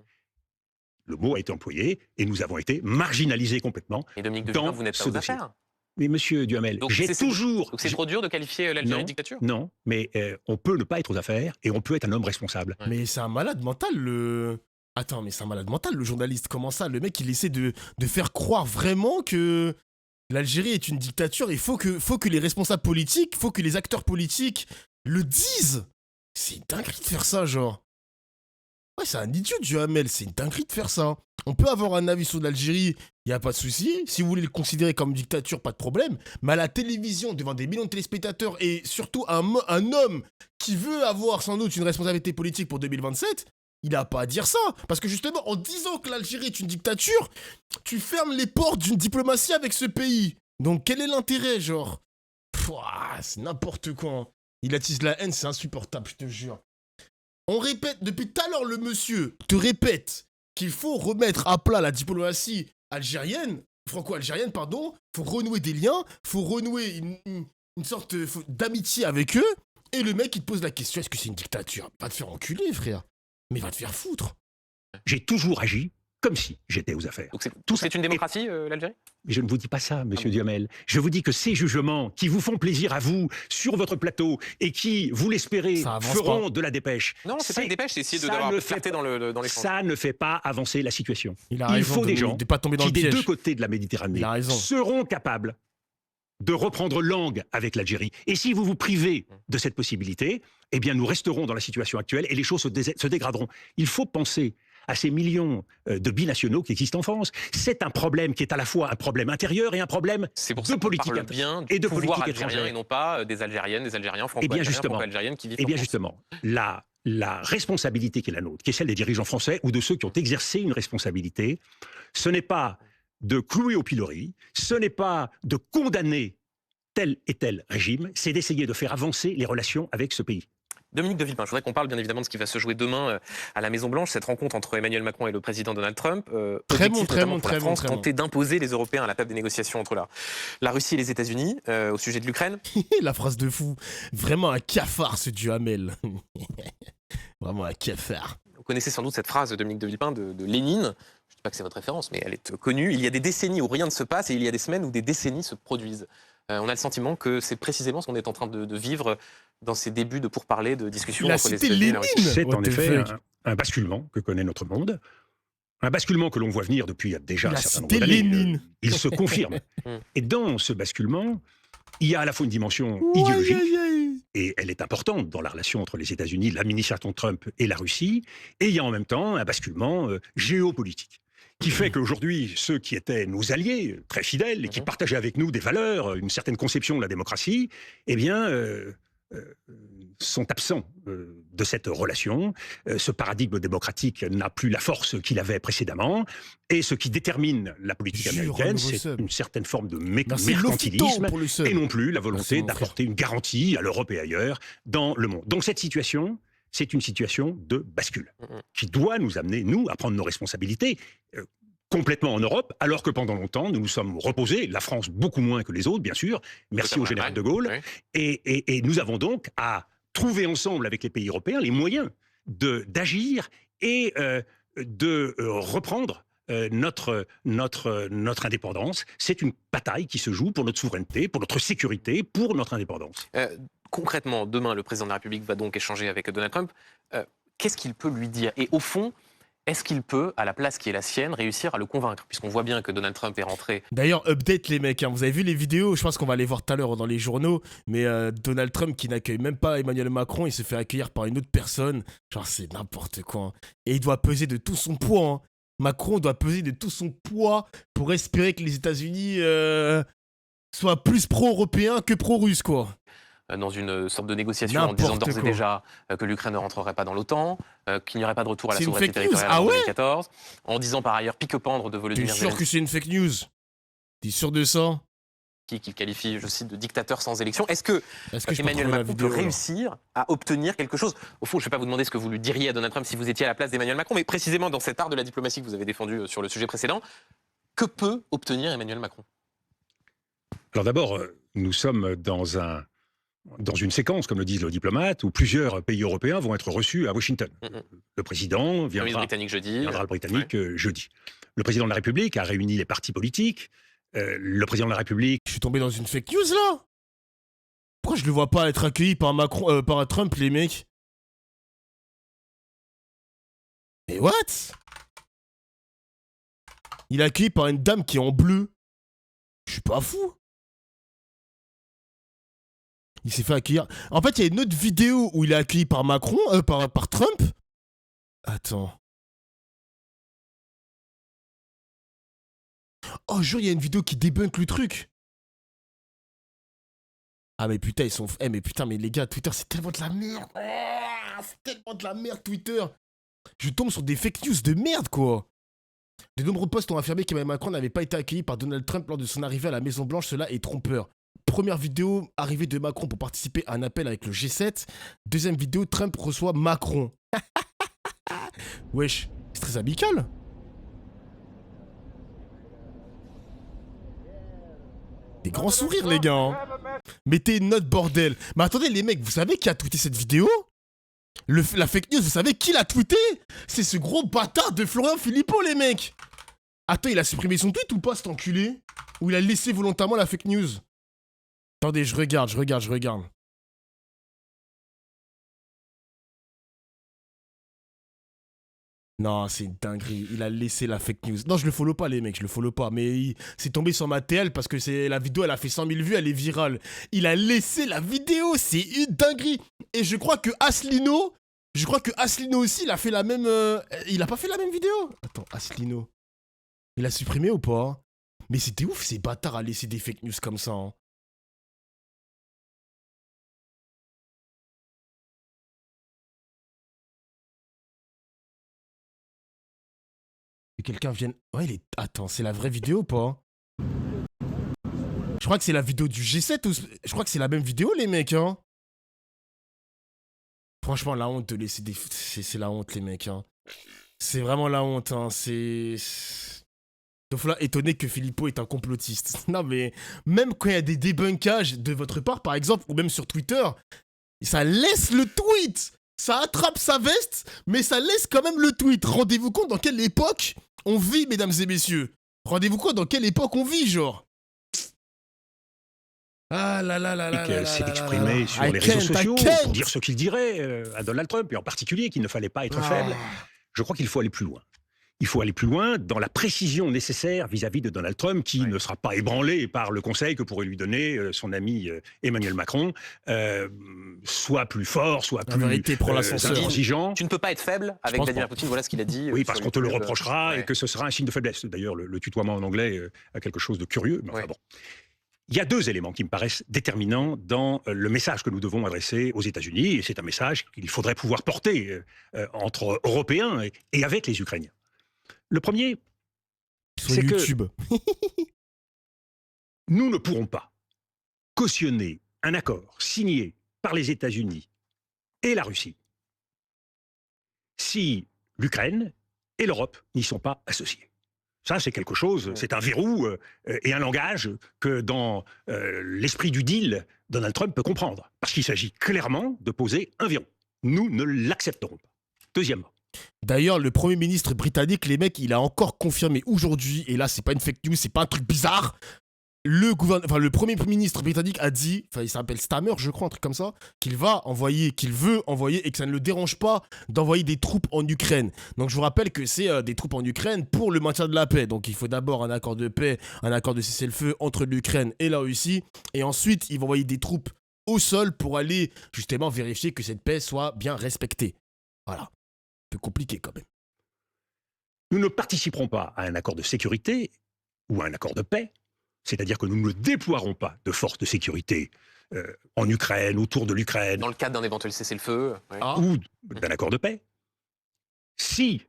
Le mot a été employé et nous avons été marginalisés complètement. Et Dominique de Villepin, vous n'êtes pas aux affaires. Mais monsieur Duhamel, j'ai toujours... Donc c'est trop dur de qualifier l'Algérie de dictature? Non, mais on peut ne pas être aux affaires et on peut être un homme responsable. Ouais. Mais c'est un malade mental, le... Attends, mais c'est un malade mental, le journaliste. Comment ça? Le mec, il essaie de faire croire vraiment que l'Algérie est une dictature. Il faut que les responsables politiques, faut que les acteurs politiques le disent. C'est une dinguerie de faire ça, genre. Ouais, c'est un idiot, Duhamel. C'est une dinguerie de faire ça. On peut avoir un avis sur l'Algérie, il n'y a pas de souci. Si vous voulez le considérer comme dictature, pas de problème. Mais à la télévision, devant des millions de téléspectateurs, et surtout un homme qui veut avoir sans doute une responsabilité politique pour 2027, il n'a pas à dire ça. Parce que justement, en disant que l'Algérie est une dictature, tu fermes les portes d'une diplomatie avec ce pays. Donc quel est l'intérêt, genre? C'est n'importe quoi. Il attise la haine, c'est insupportable, je te jure. On répète, depuis tout à l'heure, le monsieur te répète qu'il faut remettre à plat la diplomatie algérienne, franco-algérienne, pardon, faut renouer des liens, faut renouer une sorte d'amitié avec eux, et le mec, il te pose la question, est-ce que c'est une dictature? Va te faire enculer, frère. Mais va te faire foutre. J'ai toujours agi comme si j'étais aux affaires. Donc c'est une démocratie, l'Algérie? Mais je ne vous dis pas ça, monsieur Duhamel. Je vous dis que ces jugements qui vous font plaisir à vous, sur votre plateau, et qui, vous l'espérez, feront de la dépêche. Non, c'est pas une dépêche, c'est essayer d'avoir clarté dans l'échange. Ça ne fait pas avancer la situation. Il faut des gens qui, des deux côtés de la Méditerranée, seront capables de reprendre langue avec l'Algérie. Et si vous vous privez de cette possibilité, eh bien nous resterons dans la situation actuelle et les choses se dégraderont. Il faut penser à ces millions de binationaux qui existent en France. C'est un problème qui est à la fois un problème intérieur et un problème de politique bien et de pouvoir algérien et non pas des Algériennes, des Algériens, franco-algériens qui vivent en France. Justement, la responsabilité qui est la nôtre, qui est celle des dirigeants français ou de ceux qui ont exercé une responsabilité, ce n'est pas de clouer au pilori, ce n'est pas de condamner tel et tel régime, c'est d'essayer de faire avancer les relations avec ce pays. Dominique de Villepin, je voudrais qu'on parle bien évidemment de ce qui va se jouer demain à la Maison-Blanche, cette rencontre entre Emmanuel Macron et le président Donald Trump. Très bon. Tenter d'imposer les Européens à la table des négociations entre la Russie et les États-Unis au sujet de l'Ukraine. La phrase de fou. Vraiment un cafard, ce Duhamel. Vraiment un cafard. Vous connaissez sans doute cette phrase, Dominique de Villepin, de Lénine. Je ne dis pas que c'est votre référence, mais elle est connue. Il y a des décennies où rien ne se passe et il y a des semaines où des décennies se produisent. On a le sentiment que c'est précisément ce qu'on est en train de vivre dans ces débuts de pourparlers, de discussions entre les États-Unis et la Russie. C'est en effet un basculement que connaît notre monde. Un basculement que l'on voit venir depuis déjà un certain nombre d'années. Il se confirme. Et dans ce basculement, il y a à la fois une dimension idéologique, et elle est importante dans la relation entre les États-Unis, l'administration Trump et la Russie, et il y a en même temps un basculement géopolitique, qui fait qu'aujourd'hui, ceux qui étaient nos alliés, très fidèles, et qui partageaient avec nous des valeurs, une certaine conception de la démocratie, eh bien, sont absents de cette relation. Ce paradigme démocratique n'a plus la force qu'il avait précédemment, et ce qui détermine la politique américaine, c'est une certaine forme de mercantilisme, et non plus la volonté d'apporter une garantie à l'Europe et ailleurs dans le monde. Donc cette situation, c'est une situation de bascule, qui doit nous amener, nous, à prendre nos responsabilités, complètement en Europe, alors que pendant longtemps, nous nous sommes reposés, la France beaucoup moins que les autres, bien sûr, merci au général de Gaulle, et nous avons donc à trouver ensemble avec les pays européens les moyens d'agir et de reprendre notre indépendance. C'est une bataille qui se joue pour notre souveraineté, pour notre sécurité, pour notre indépendance. Concrètement, demain, le président de la République va donc échanger avec Donald Trump. Qu'est-ce qu'il peut lui dire? Et au fond, est-ce qu'il peut, à la place qui est la sienne, réussir à le convaincre? Puisqu'on voit bien que Donald Trump est rentré. D'ailleurs, update les mecs, hein. Vous avez vu les vidéos, je pense qu'on va les voir tout à l'heure dans les journaux, mais Donald Trump qui n'accueille même pas Emmanuel Macron, il se fait accueillir par une autre personne. Genre, c'est n'importe quoi, hein. Et il doit peser de tout son poids, hein. Macron doit peser de tout son poids pour espérer que les États-Unis soient plus pro-européens que pro-russes, quoi. Dans une sorte de négociation en disant d'ores et déjà que l'Ukraine ne rentrerait pas dans l'OTAN, qu'il n'y aurait pas de retour à la souveraineté territoriale en 2014, en disant par ailleurs pique-pendre de Volodymyr Zelensky. T'es sûr que c'est une fake news? T'es sûr de ça? Qu'il qualifie, je cite, de dictateur sans élection. Est-ce que Emmanuel Macron peut réussir à obtenir quelque chose? Au fond, je ne vais pas vous demander ce que vous lui diriez à Donald Trump si vous étiez à la place d'Emmanuel Macron, mais précisément dans cet art de la diplomatie que vous avez défendu sur le sujet précédent, que peut obtenir Emmanuel Macron? Alors d'abord, nous sommes dans une séquence, comme le disent les diplomates, où plusieurs pays européens vont être reçus à Washington. Le président viendra, le britannique jeudi. Le président de la République a réuni les partis politiques. Le président de la République... Je suis tombé dans une fake news, là? Pourquoi je le vois pas être accueilli par Macron, par Trump, les mecs? Mais what? Il est accueilli par une dame qui est en bleu. Je suis pas fou. Il s'est fait accueillir. En fait, il y a une autre vidéo où il est accueilli par Macron, par Trump. Attends. Oh, jure, il y a une vidéo qui débunk le truc. Ah, mais putain, ils sont... Eh, mais putain, mais les gars, Twitter, c'est tellement de la merde. C'est tellement de la merde, Twitter. Je tombe sur des fake news de merde, quoi. De nombreux posts ont affirmé qu'Emmanuel Macron n'avait pas été accueilli par Donald Trump lors de son arrivée à la Maison-Blanche. Cela est trompeur. Première vidéo, arrivée de Macron pour participer à un appel avec le G7. Deuxième vidéo, Trump reçoit Macron. Wesh, c'est très amical. Des grands sourires, les gars. Hein. Mettez une note, bordel. Mais attendez, les mecs, vous savez qui a tweeté cette vidéo? La fake news, vous savez qui l'a tweeté? C'est ce gros bâtard de Florian Philippot, les mecs. Attends, il a supprimé son tweet ou pas, cet enculé? Ou il a laissé volontairement la fake news? Attendez, je regarde. Non, c'est une dinguerie. Il a laissé la fake news. Non, je le follow pas, les mecs, je le follow pas. Mais c'est tombé sur ma TL parce que la vidéo, elle a fait 100 000 vues, elle est virale. Il a laissé la vidéo, c'est une dinguerie. Et je crois que Asselineau aussi, il a fait la même... Il a pas fait la même vidéo? Attends, Asselineau. Il a supprimé ou pas? Mais c'était ouf, ces bâtards à laisser des fake news comme ça, hein. Quelqu'un vienne... Ouais, Attends, c'est la vraie vidéo ou pas? Je crois que c'est la vidéo du G7 ou... Je crois que c'est la même vidéo, les mecs, hein. Franchement, la honte de laisser des... C'est la honte, les mecs, hein. C'est vraiment la honte, hein. C'est... Donc là, étonné que Philippot est un complotiste. Non, mais même quand il y a des débunkages de votre part, par exemple, ou même sur Twitter, ça laisse le tweet. Ça attrape sa veste, mais ça laisse quand même le tweet. Rendez-vous compte dans quelle époque on vit, mesdames et messieurs. Rendez-vous compte dans quelle époque on vit, genre. Ah là là là là là. S'est exprimé sur les réseaux sociaux pour dire ce qu'il dirait à Donald Trump, et en particulier qu'il ne fallait pas être faible. Je crois qu'il faut aller plus loin. Il faut aller plus loin dans la précision nécessaire vis-à-vis de Donald Trump, qui ne sera pas ébranlé par le conseil que pourrait lui donner son ami Emmanuel Macron. Soit plus fort, soit plus intransigeant. Tu ne peux pas être faible avec Vladimir Poutine, voilà ce qu'il a dit. Oui, parce qu'on te le reprochera et que ce sera un signe de faiblesse. D'ailleurs, le tutoiement en anglais a quelque chose de curieux. Mais enfin, bon. Il y a deux éléments qui me paraissent déterminants dans le message que nous devons adresser aux États-Unis, et c'est un message qu'il faudrait pouvoir porter entre Européens et avec les Ukrainiens. Le premier, c'est que nous ne pourrons pas cautionner un accord signé par les États-Unis et la Russie si l'Ukraine et l'Europe n'y sont pas associés. Ça, c'est quelque chose, c'est un verrou et un langage que dans l'esprit du deal, Donald Trump peut comprendre. Parce qu'il s'agit clairement de poser un verrou. Nous ne l'accepterons pas. Deuxièmement. D'ailleurs, le Premier ministre britannique, les mecs, il a encore confirmé aujourd'hui, et là, c'est pas une fake news, c'est pas un truc bizarre, le premier ministre britannique a dit, il s'appelle Stammer, je crois, un truc comme ça, qu'il veut envoyer et que ça ne le dérange pas d'envoyer des troupes en Ukraine. Donc je vous rappelle que c'est des troupes en Ukraine pour le maintien de la paix. Donc il faut d'abord un accord de paix, un accord de cessez-le-feu entre l'Ukraine et la Russie, et ensuite ils vont envoyer des troupes au sol pour aller justement vérifier que cette paix soit bien respectée. Voilà. Un peu compliqué quand même. Nous ne participerons pas à un accord de sécurité ou à un accord de paix. C'est-à-dire que nous ne déploierons pas de forces de sécurité en Ukraine, autour de l'Ukraine. Dans le cadre d'un éventuel cessez-le-feu. Oui. Ou d'un accord de paix. Si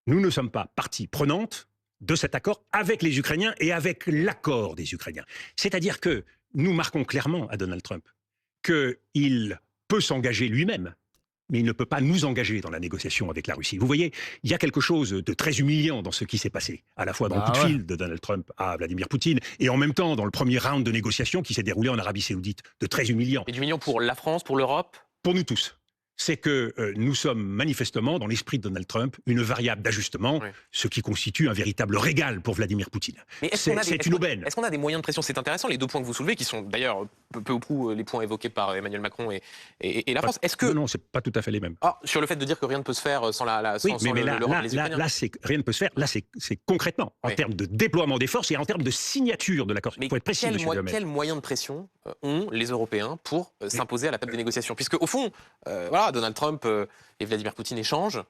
nous ne sommes pas partie prenante de cet accord avec les Ukrainiens et avec l'accord des Ukrainiens. C'est-à-dire que nous marquons clairement à Donald Trump qu'il peut s'engager lui-même, mais il ne peut pas nous engager dans la négociation avec la Russie. Vous voyez, il y a quelque chose de très humiliant dans ce qui s'est passé, à la fois dans le coup de fil de Donald Trump à Vladimir Poutine, et en même temps dans le premier round de négociation qui s'est déroulé en Arabie Saoudite, de très humiliant. Et du humiliant pour la France, pour l'Europe ? Pour nous tous. C'est que nous sommes manifestement, dans l'esprit de Donald Trump, une variable d'ajustement, ce qui constitue un véritable régal pour Vladimir Poutine. C'est une aubaine. Est-ce qu'on a des moyens de pression ? C'est intéressant, les deux points que vous soulevez, qui sont d'ailleurs peu ou prou les points évoqués par Emmanuel Macron et la France. Est-ce que... Non, c'est pas tout à fait les mêmes. Sur le fait de dire que rien ne peut se faire sans l'Europe, les Ukrainiens. Là, rien ne peut se faire. Là, c'est concrètement, en termes de déploiement des forces et en termes de signature de l'accord. Il faut être précis, M. Duhamel. Quels moyens de pression ont les Européens pour s'imposer à la table des négociations ? Puisque, au fond, Donald Trump et Vladimir Poutine échangent.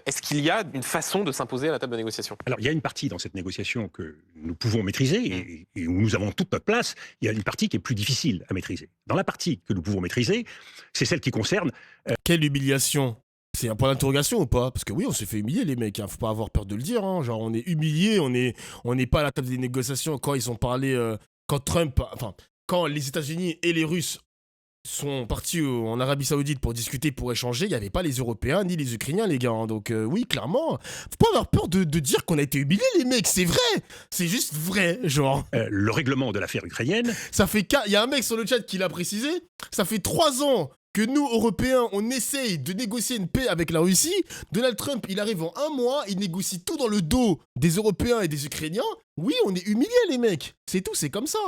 Est-ce qu'il y a une façon de s'imposer à la table de négociation ? Alors, il y a une partie dans cette négociation que nous pouvons maîtriser et où nous avons toute notre place. Il y a une partie qui est plus difficile à maîtriser. Dans la partie que nous pouvons maîtriser, c'est celle qui concerne... Quelle humiliation ? C'est un point d'interrogation ou pas ? Parce que oui, on s'est fait humilier, les mecs. Faut pas avoir peur de le dire. Genre, on est humiliés, on n'est pas à la table des négociations quand ils ont parlé... quand les États-Unis et les Russes sont partis en Arabie Saoudite pour discuter, pour échanger, il n'y avait pas les Européens ni les Ukrainiens, les gars. Donc oui, clairement, faut pas avoir peur de dire qu'on a été humiliés, les mecs, c'est vrai. C'est juste vrai, genre. Le règlement de l'affaire ukrainienne... Il y a un mec sur le chat qui l'a précisé, ça fait 3 ans que nous, Européens, on essaye de négocier une paix avec la Russie. Donald Trump, il arrive en 1 mois, il négocie tout dans le dos des Européens et des Ukrainiens. Oui, on est humiliés, les mecs. C'est tout, c'est comme ça.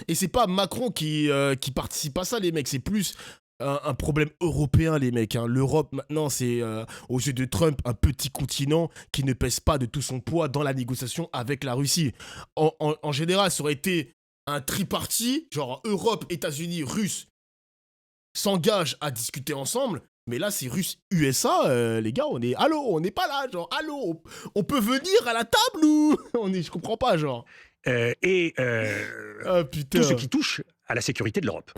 Et c'est pas Macron qui participe à ça, les mecs. C'est plus un problème européen, les mecs. L'Europe, maintenant, c'est, aux yeux de Trump, un petit continent qui ne pèse pas de tout son poids dans la négociation avec la Russie. En général, ça aurait été un tripartite, genre Europe, États-Unis, Russes, s'engagent à discuter ensemble. Mais là, c'est Russes-USA, les gars, on n'est pas là, genre, allô, on peut venir à la table ou... Je comprends pas, genre. Tout ce qui touche à la sécurité de l'Europe.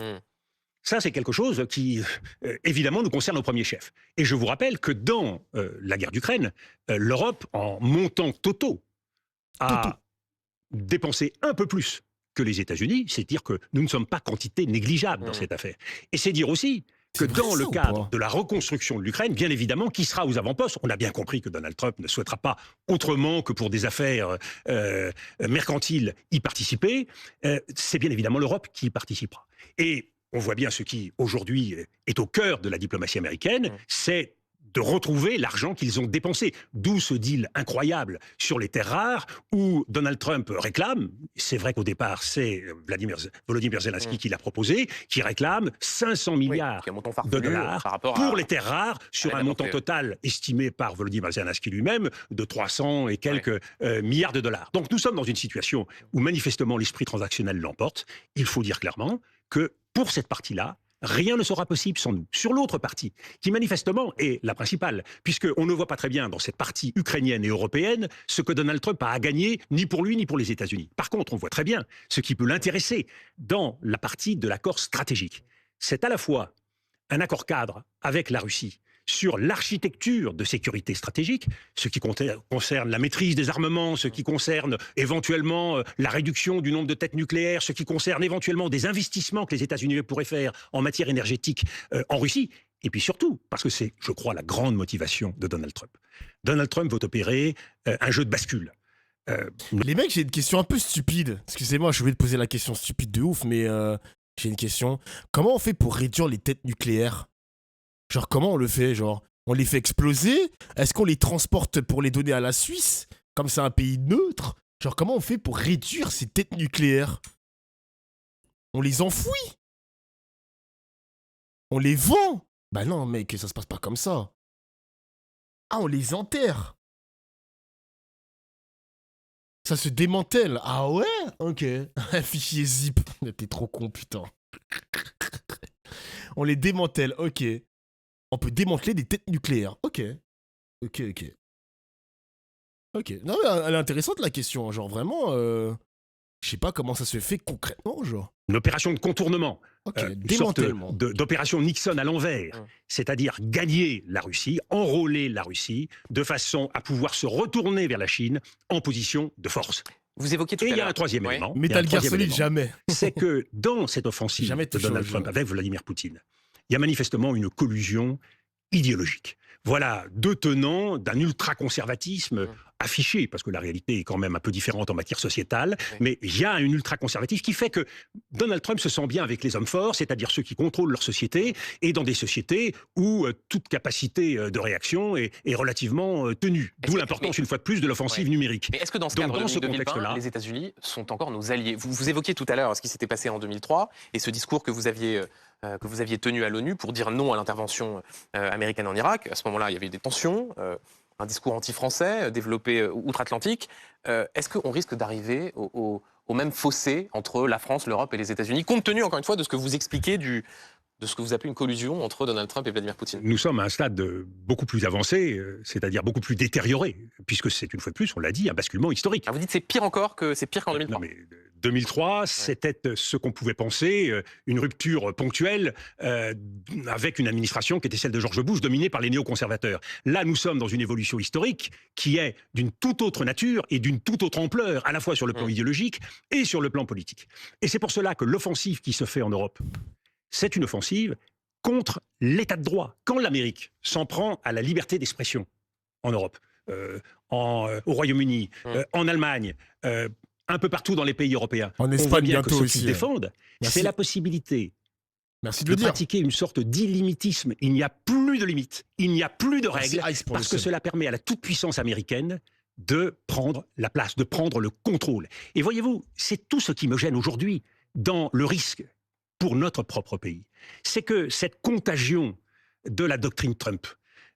Ça, c'est quelque chose qui, évidemment, nous concerne au premier chef. Et je vous rappelle que dans la guerre d'Ukraine, l'Europe, en montant totaux, a dépensé un peu plus que les États-Unis. C'est dire que nous ne sommes pas quantité négligeable dans cette affaire. Et c'est dire aussi que dans le cadre de la reconstruction de l'Ukraine, bien évidemment, qui sera aux avant-postes. On a bien compris que Donald Trump ne souhaitera pas autrement que pour des affaires mercantiles y participer. C'est bien évidemment l'Europe qui y participera. Et on voit bien ce qui, aujourd'hui, est au cœur de la diplomatie américaine, c'est de retrouver l'argent qu'ils ont dépensé. D'où ce deal incroyable sur les terres rares, où Donald Trump réclame, c'est vrai qu'au départ, c'est Volodymyr Zelensky qui l'a proposé, qui réclame 500 milliards de dollars pour les terres rares, sur un montant total estimé par Volodymyr Zelensky lui-même de 300 et quelques milliards de dollars. Donc nous sommes dans une situation où manifestement l'esprit transactionnel l'emporte. Il faut dire clairement que pour cette partie-là, rien ne sera possible sans nous. Sur l'autre partie, qui manifestement est la principale, puisqu'on ne voit pas très bien dans cette partie ukrainienne et européenne ce que Donald Trump a à gagner, ni pour lui, ni pour les États-Unis. Par contre, on voit très bien ce qui peut l'intéresser dans la partie de l'accord stratégique. C'est à la fois un accord cadre avec la Russie sur l'architecture de sécurité stratégique, ce qui concerne la maîtrise des armements, ce qui concerne éventuellement la réduction du nombre de têtes nucléaires, ce qui concerne éventuellement des investissements que les États-Unis pourraient faire en matière énergétique en Russie. Et puis surtout, parce que c'est, je crois, la grande motivation de Donald Trump. Donald Trump veut opérer un jeu de bascule. Les mecs, j'ai une question un peu stupide. Excusez-moi, je vais te poser la question stupide de ouf, mais j'ai une question. Comment on fait pour réduire les têtes nucléaires ? Genre, comment on le fait ? Genre, on les fait exploser ? Est-ce qu'on les transporte pour les donner à la Suisse ? Comme c'est un pays neutre ? Genre, comment on fait pour réduire ces têtes nucléaires ? On les enfouit. On les vend. Bah non, mec, ça se passe pas comme ça. Ah, on les enterre. Ça se démantèle. Ah ouais? Ok. Un fichier zip. T'es trop con, putain. On les démantèle, ok. On peut démanteler des têtes nucléaires. Ok. Ok. Ok. Non, mais elle est intéressante, la question. Genre, vraiment, je sais pas comment ça se fait concrètement, genre. Une opération de contournement. Ok, Une sorte démantèlement. d'opération Nixon à l'envers, c'est-à-dire gagner la Russie, enrôler la Russie, de façon à pouvoir se retourner vers la Chine en position de force. Vous évoquiez tout à Et l'heure. il y a un troisième élément. Metal Gear Solid, jamais. C'est que dans cette offensive Jamais de touché Donald au Trump jeu. avec Vladimir Poutine, il y a manifestement une collusion idéologique. Voilà deux tenants d'un ultra-conservatisme affiché, parce que la réalité est quand même un peu différente en matière sociétale, mais il y a un ultra-conservatisme qui fait que Donald Trump se sent bien avec les hommes forts, c'est-à-dire ceux qui contrôlent leur société, et dans des sociétés où toute capacité de réaction est relativement tenue. D'où l'importance, une fois de plus, de l'offensive numérique. Mais est-ce que dans ce Donc, cadre dans de ce 2020, contexte-là, les États-Unis sont encore nos alliés? Vous évoquiez tout à l'heure ce qui s'était passé en 2003 et ce discours que vous aviez tenu à l'ONU pour dire non à l'intervention américaine en Irak. À ce moment-là, il y avait des tensions, un discours anti-français développé outre-Atlantique. Est-ce qu'on risque d'arriver au même fossé entre la France, l'Europe et les États-Unis, compte tenu, encore une fois, de ce que vous expliquez de ce que vous appelez une collusion entre Donald Trump et Vladimir Poutine? Nous sommes à un stade beaucoup plus avancé, c'est-à-dire beaucoup plus détérioré, puisque c'est, une fois de plus, on l'a dit, un basculement historique. Ah, vous dites que c'est pire qu'en 2003. Non, mais 2003, c'était ce qu'on pouvait penser, une rupture ponctuelle avec une administration qui était celle de George Bush, dominée par les néoconservateurs. Là, nous sommes dans une évolution historique qui est d'une toute autre nature et d'une toute autre ampleur, à la fois sur le plan idéologique et sur le plan politique. Et c'est pour cela que l'offensive qui se fait en Europe, c'est une offensive contre l'état de droit. Quand l'Amérique s'en prend à la liberté d'expression en Europe, au Royaume-Uni, en Allemagne, un peu partout dans les pays européens, en Espagne, on voit bien que bientôt ce aussi. qu'ils défendent, c'est la possibilité de pratiquer une sorte d'illimitisme. Il n'y a plus de limites, il n'y a plus de règles, parce que cela permet à la toute-puissance américaine de prendre la place, de prendre le contrôle. Et voyez-vous, c'est tout ce qui me gêne aujourd'hui dans le risque pour notre propre pays. C'est que cette contagion de la doctrine Trump,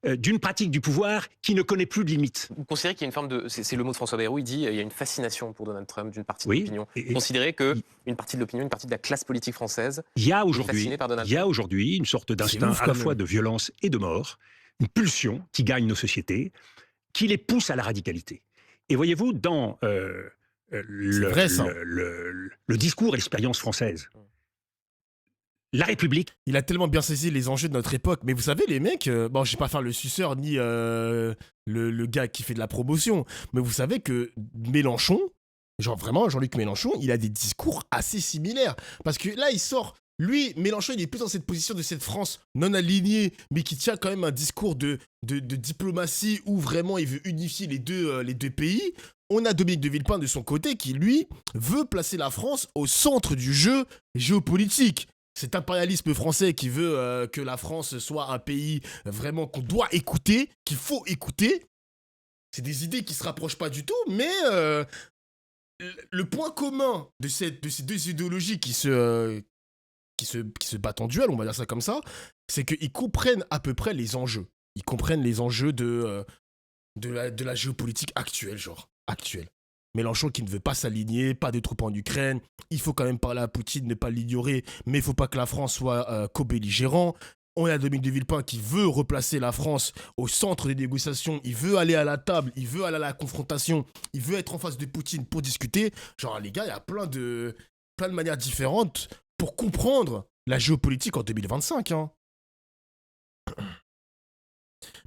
d'une pratique du pouvoir qui ne connaît plus de limites. Vous considérez qu'il y a une forme de... C'est le mot de François Bayrou, il dit il y a une fascination pour Donald Trump d'une partie de l'opinion. Vous considérez qu'une partie de l'opinion, une partie de la classe politique française il y a est aujourd'hui une sorte d'instinct à la fois de violence et de mort, une pulsion qui gagne nos sociétés, qui les pousse à la radicalité. Et voyez-vous, dans le discours et l'expérience française, la République. Il a tellement bien saisi les enjeux de notre époque. Mais vous savez, les mecs, bon, je vais pas faire le suceur ni le gars qui fait de la promotion, mais vous savez que Mélenchon, genre vraiment Jean-Luc Mélenchon, il a des discours assez similaires. Parce que là, il sort. Lui, Mélenchon, il est plus dans cette position de cette France non alignée, mais qui tient quand même un discours de diplomatie où vraiment il veut unifier les deux pays. On a Dominique de Villepin de son côté qui, lui, veut placer la France au centre du jeu géopolitique. Cet impérialisme français qui veut que la France soit un pays vraiment qu'on doit écouter, qu'il faut écouter, c'est des idées qui se rapprochent pas du tout, mais le point commun de ces deux idéologies qui se battent en duel, on va dire ça comme ça, c'est qu'ils comprennent à peu près les enjeux. Ils comprennent les enjeux de la géopolitique actuelle, actuelle. Mélenchon qui ne veut pas s'aligner, pas de troupes en Ukraine, il faut quand même parler à Poutine, ne pas l'ignorer, mais il ne faut pas que la France soit co-belligérant. On a Dominique de Villepin qui veut replacer la France au centre des négociations, il veut aller à la table, il veut aller à la confrontation, il veut être en face de Poutine pour discuter. Genre les gars, il y a plein de manières différentes pour comprendre la géopolitique en 2025. Hein.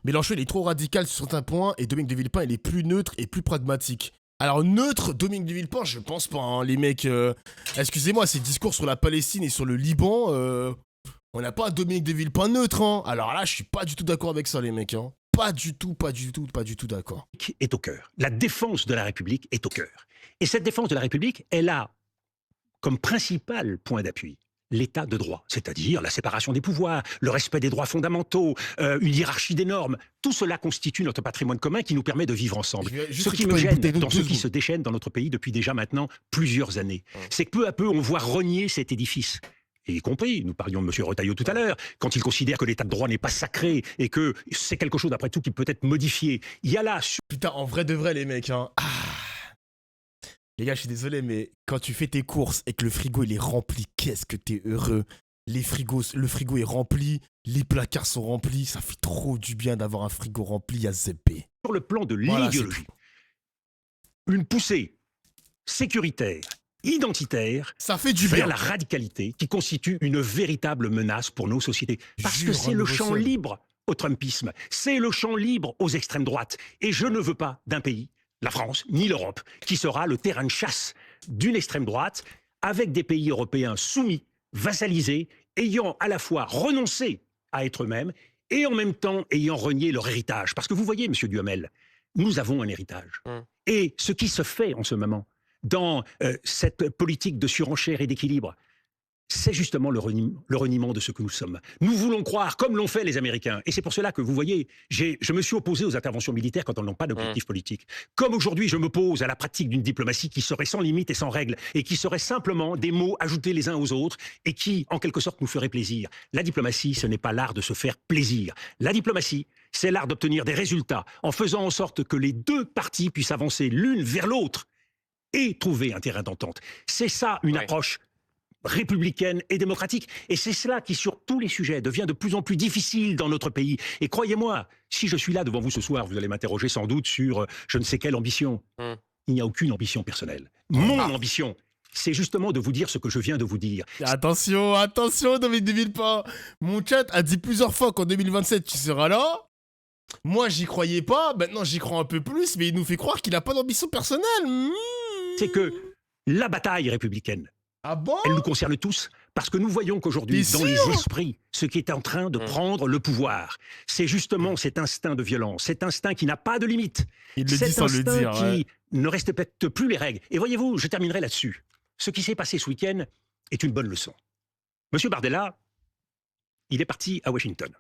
Mélenchon, il est trop radical sur certains points et Dominique de Villepin, il est plus neutre et plus pragmatique. Alors, neutre, Dominique de Villepin, je pense pas, hein, les mecs. Excusez-moi, ces discours sur la Palestine et sur le Liban, on n'a pas un Dominique de Villepin neutre, hein. Alors là, je suis pas du tout d'accord avec ça, les mecs, hein. Pas du tout d'accord. Est au cœur. La défense de la République est au cœur. Et cette défense de la République, elle a comme principal point d'appui l'état de droit, c'est-à-dire la séparation des pouvoirs, le respect des droits fondamentaux, une hiérarchie des normes. Tout cela constitue notre patrimoine commun qui nous permet de vivre ensemble. Ce qui me gêne dans ce qui se déchaîne dans notre pays depuis déjà maintenant plusieurs années, c'est que peu à peu on voit renier cet édifice. Et y compris, nous parlions de M. Retailleau tout à l'heure, quand il considère que l'état de droit n'est pas sacré et que c'est quelque chose, après tout, qui peut être modifié. Il y a là... Putain, en vrai de vrai, les mecs, hein. Les gars, je suis désolé, mais quand tu fais tes courses et que le frigo, il est rempli, qu'est-ce que t'es heureux. Le frigo est rempli, les placards sont remplis, ça fait trop du bien d'avoir un frigo rempli à ZP. Sur le plan de l'idéologie, une poussée sécuritaire, identitaire, ça fait du vers bien. la radicalité qui constitue une véritable menace pour nos sociétés. Parce que c'est le champ libre au trumpisme, c'est le champ libre aux extrêmes droites. Et je ne veux pas d'un pays, la France, ni l'Europe, qui sera le terrain de chasse d'une extrême droite, avec des pays européens soumis, vassalisés, ayant à la fois renoncé à être eux-mêmes et en même temps ayant renié leur héritage. Parce que vous voyez, monsieur Duhamel, nous avons un héritage. Et ce qui se fait en ce moment, dans cette politique de surenchère et d'équilibre, c'est justement le reniement de ce que nous sommes. Nous voulons croire, comme l'ont fait les Américains, et c'est pour cela que vous voyez, je me suis opposé aux interventions militaires quand elles n'ont pas d'objectif politique. Comme aujourd'hui, je m'oppose à la pratique d'une diplomatie qui serait sans limite et sans règles, et qui serait simplement des mots ajoutés les uns aux autres, et qui, en quelque sorte, nous ferait plaisir. La diplomatie, ce n'est pas l'art de se faire plaisir. La diplomatie, c'est l'art d'obtenir des résultats, en faisant en sorte que les deux parties puissent avancer l'une vers l'autre, et trouver un terrain d'entente. C'est ça une approche républicaine et démocratique. Et c'est cela qui, sur tous les sujets, devient de plus en plus difficile dans notre pays. Et croyez-moi, si je suis là devant vous ce soir, vous allez m'interroger sans doute sur je ne sais quelle ambition. Il n'y a aucune ambition personnelle. Mon ambition, c'est justement de vous dire ce que je viens de vous dire. Attention, attention, Dominique de Villepin. Mon chat a dit plusieurs fois qu'en 2027, tu seras là. Moi, j'y croyais pas. Maintenant, j'y crois un peu plus, mais il nous fait croire qu'il n'a pas d'ambition personnelle. C'est que la bataille républicaine, elle nous concerne tous, parce que nous voyons qu'aujourd'hui, dans les esprits, ce qui est en train de prendre le pouvoir, c'est justement cet instinct de violence, cet instinct qui n'a pas de limite, cet instinct qui ne respecte plus les règles. Et voyez-vous, je terminerai là-dessus. Ce qui s'est passé ce week-end est une bonne leçon. Monsieur Bardella, il est parti à Washington.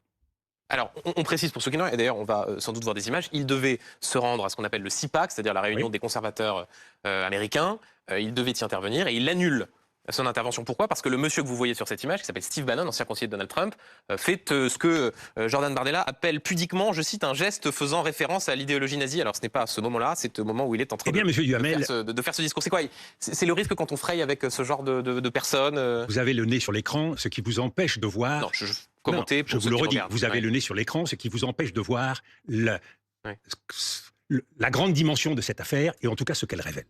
Alors, on précise pour ceux qui n'ont et d'ailleurs, on va sans doute voir des images, il devait se rendre à ce qu'on appelle le CPAC, c'est-à-dire la réunion des conservateurs américains. Il devait y intervenir et il annule son intervention. Pourquoi? Parce que le monsieur que vous voyez sur cette image, qui s'appelle Steve Bannon, ancien conseiller de Donald Trump, fait ce que Jordan Bardella appelle pudiquement, je cite, un geste faisant référence à l'idéologie nazie. Alors, ce n'est pas à ce moment-là, c'est au moment où il est en train de faire ce discours. C'est quoi? C'est le risque quand on fraye avec ce genre de personnes. Vous avez le nez sur l'écran, ce qui vous empêche de voir... Non, commenter. Je vous le redis, vous avez le nez sur l'écran, ce qui vous empêche de voir la grande dimension de cette affaire, et en tout cas ce qu'elle révèle.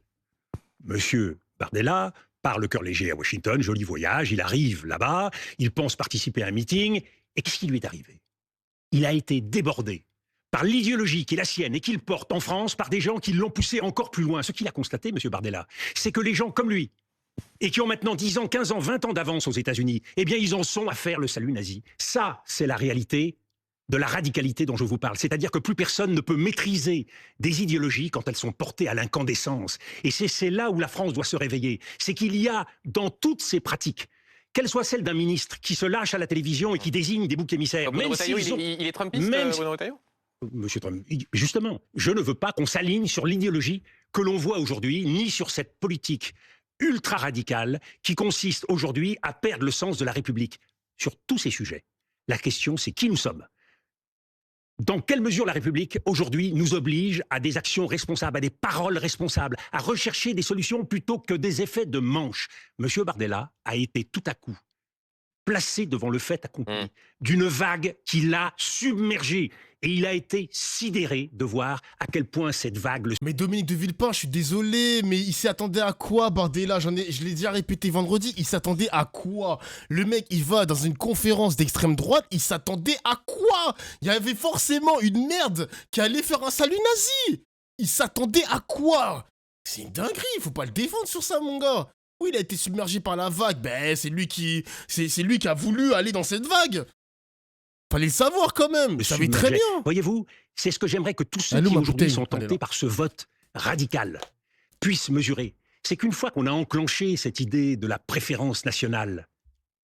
Monsieur Bardella part le cœur léger à Washington, joli voyage, il arrive là-bas, il pense participer à un meeting, et qu'est-ce qui lui est arrivé? Il a été débordé par l'idéologie qui est la sienne et qu'il porte en France par des gens qui l'ont poussé encore plus loin. Ce qu'il a constaté, monsieur Bardella, c'est que les gens comme lui, et qui ont maintenant 10 ans, 15 ans, 20 ans d'avance aux États-Unis, eh bien, ils en sont à faire le salut nazi. Ça, c'est la réalité de la radicalité dont je vous parle. C'est-à-dire que plus personne ne peut maîtriser des idéologies quand elles sont portées à l'incandescence. Et c'est là où la France doit se réveiller. C'est qu'il y a, dans toutes ces pratiques, qu'elles soient celles d'un ministre qui se lâche à la télévision et qui désigne des boucs émissaires... Bruno Retailleau, il est trumpiste, Bruno Retailleau ? Monsieur Trump, justement, je ne veux pas qu'on s'aligne sur l'idéologie que l'on voit aujourd'hui, ni sur cette politique ultra-radicale qui consiste aujourd'hui à perdre le sens de la République. Sur tous ces sujets, la question c'est qui nous sommes. Dans quelle mesure la République, aujourd'hui, nous oblige à des actions responsables, à des paroles responsables, à rechercher des solutions plutôt que des effets de manche. Monsieur Bardella a été tout à coup placé devant le fait accompli d'une vague qui l'a submergé. Et il a été sidéré de voir à quel point cette vague... Mais Dominique de Villepin, je suis désolé, mais il s'attendait à quoi, Bardella? Je l'ai déjà répété vendredi, il s'attendait à quoi? Le mec, il va dans une conférence d'extrême droite, il s'attendait à quoi? Il y avait forcément une merde qui allait faire un salut nazi. Il s'attendait à quoi? C'est une dinguerie, faut pas le défendre sur ça, mon gars. Oui, il a été submergé par la vague, ben c'est lui qui a voulu aller dans cette vague. Fallait le savoir quand même, mais ça savait très bien. Voyez-vous, c'est ce que j'aimerais que tous ceux qui aujourd'hui sont tentés par ce vote radical puissent mesurer. C'est qu'une fois qu'on a enclenché cette idée de la préférence nationale,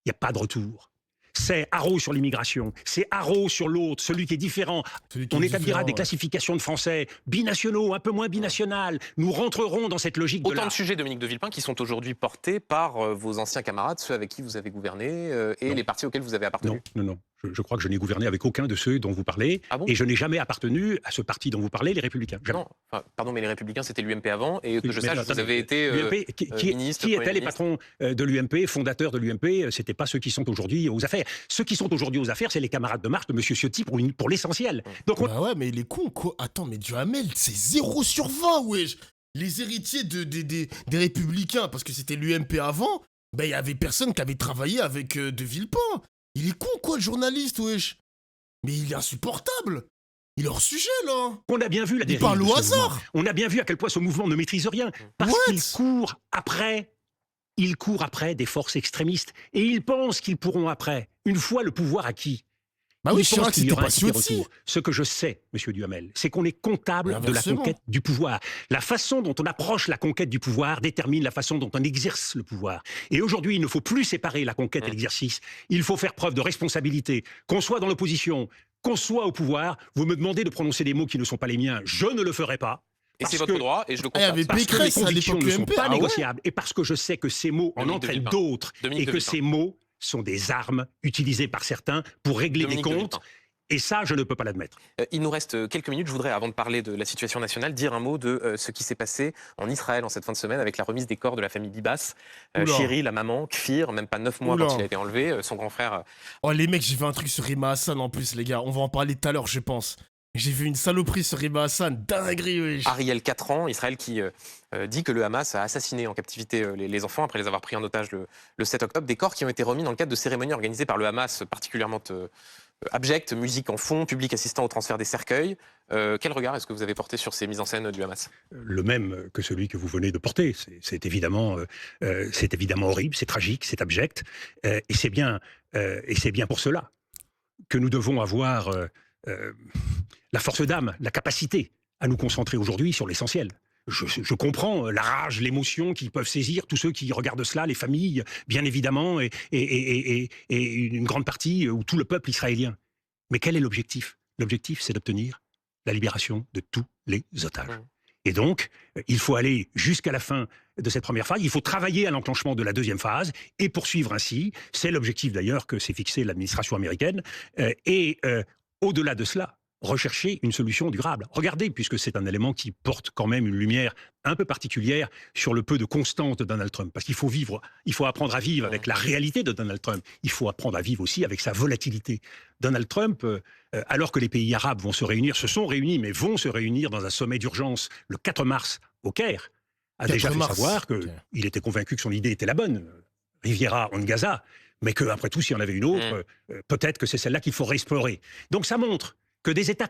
il il n'y a pas de retour. C'est haro sur l'immigration, c'est haro sur l'autre, celui qui est différent. On établira des classifications de Français binationaux, un peu moins binationales. Nous rentrerons dans cette logique de Autant de sujets, Dominique de Villepin, qui sont aujourd'hui portés par vos anciens camarades, ceux avec qui vous avez gouverné et les partis auxquels vous avez appartenu. Non. Je crois que je n'ai gouverné avec aucun de ceux dont vous parlez. Ah bon? Et je n'ai jamais appartenu à ce parti dont vous parlez, les Républicains. Jamais. Non, enfin, pardon, mais les Républicains, c'était l'UMP avant, et que je sache, vous avez été ministre, qui Premier étaient les ministre. patrons de l'UMP, fondateurs de l'UMP? C'était pas ceux qui sont aujourd'hui aux affaires. Ceux qui sont aujourd'hui aux affaires, c'est les camarades de marche de M. Ciotti pour l'essentiel. Donc Bah ouais, mais il est con, quoi. Attends, mais Duhamel, c'est 0 sur 20, wesh. Les héritiers des Républicains, parce que c'était l'UMP avant, bah il y avait personne qui avait travaillé avec De Villepin. Il est con, quoi, le journaliste, wesh. Mais il est insupportable. Il est hors sujet, là. on a bien vu la dérive. Il parle de au ce hasard. mouvement. On a bien vu à quel point ce mouvement ne maîtrise rien. Parce qu'il court après. Il court après des forces extrémistes. Et il pense qu'ils pourront après, une fois le pouvoir acquis. Bah oui, Il pense Chirac, qu'il y c'était aura pas un ticket Ciotti. retour. Ce que je sais, monsieur Duhamel, c'est qu'on est comptable de la Inversement. conquête du pouvoir. La façon dont on approche la conquête du pouvoir détermine la façon dont on exerce le pouvoir. Et aujourd'hui, il ne faut plus séparer la conquête et l'exercice. Il faut faire preuve de responsabilité. Qu'on soit dans l'opposition, qu'on soit au pouvoir, vous me demandez de prononcer des mots qui ne sont pas les miens, je ne le ferai pas. Et c'est Parce votre que- droit, et je le Ah, il y constate. avait Parce que mes Pécresse à convictions l'époque ne sont UMP. pas Ah ouais. négociables et parce que je sais que ces mots en Dominique de entraînent Villepin. d'autres Dominique et de que Villepin. ces mots sont des armes utilisées par certains pour régler Dominique des de comptes. Villepin. Et ça, je ne peux pas l'admettre. Il nous reste quelques minutes. Je voudrais, avant de parler de la situation nationale, dire un mot de ce qui s'est passé en Israël en cette fin de semaine avec la remise des corps de la famille Bibas. Oula. Chéri, la maman, Kfir, même pas 9 mois Oula. quand il a été enlevé. Son grand frère. Oh, les mecs, j'ai vu un truc sur Rima Hassan en plus, les gars. On va en parler tout à l'heure, je pense. J'ai vu une saloperie sur Rima Hassan. Dinguerie, wesh. Ariel, 4 ans, Israël qui dit que le Hamas a assassiné en captivité les enfants après les avoir pris en otage le 7 octobre. Des corps qui ont été remis dans le cadre de cérémonies organisées par le Hamas particulièrement abjectes, musique en fond, public assistant au transfert des cercueils. Quel regard est-ce que vous avez porté sur ces mises en scène du Hamas? Le même que celui que vous venez de porter. C'est évidemment horrible, c'est tragique, c'est abject. Et c'est bien pour cela que nous devons avoir la force d'âme, la capacité à nous concentrer aujourd'hui sur l'essentiel. Je comprends la rage, l'émotion qui peuvent saisir tous ceux qui regardent cela, les familles, bien évidemment, et une grande partie, ou tout le peuple israélien. Mais quel est l'objectif? L'objectif, c'est d'obtenir la libération de tous les otages. Et donc, il faut aller jusqu'à la fin de cette première phase. Il faut travailler à l'enclenchement de la deuxième phase et poursuivre ainsi. C'est l'objectif d'ailleurs que s'est fixé l'administration américaine. Au-delà de cela, rechercher une solution durable. Regardez, puisque c'est un élément qui porte quand même une lumière un peu particulière sur le peu de constante de Donald Trump. Parce qu'il faut vivre, il faut apprendre à vivre avec la réalité de Donald Trump. Il faut apprendre à vivre aussi avec sa volatilité. Donald Trump, alors que les pays arabes vont se réunir, se sont réunis, mais vont se réunir dans un sommet d'urgence le 4 mars au Caire, a déjà fait savoir qu'il était convaincu que son idée était la bonne, Riviera en Gaza, mais qu'après tout, s'il y en avait une autre, peut-être que c'est celle-là qu'il faudrait explorer. Donc ça montre que des États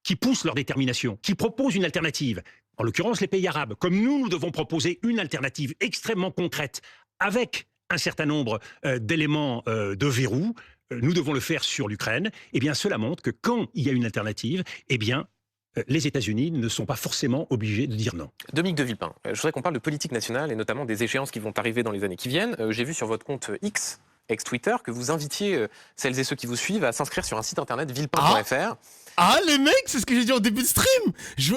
qui poussent leur détermination, qui proposent une alternative, en l'occurrence les pays arabes, comme nous devons proposer une alternative extrêmement concrète, avec un certain nombre d'éléments de verrou, nous devons le faire sur l'Ukraine, eh bien cela montre que quand il y a une alternative, eh bien les États-Unis ne sont pas forcément obligés de dire non. Dominique de Villepin, je voudrais qu'on parle de politique nationale et notamment des échéances qui vont arriver dans les années qui viennent. J'ai vu sur votre compte X, ex-Twitter, que vous invitiez celles et ceux qui vous suivent à s'inscrire sur un site internet villepin.fr. Ah, les mecs, c'est ce que j'ai dit en début de stream.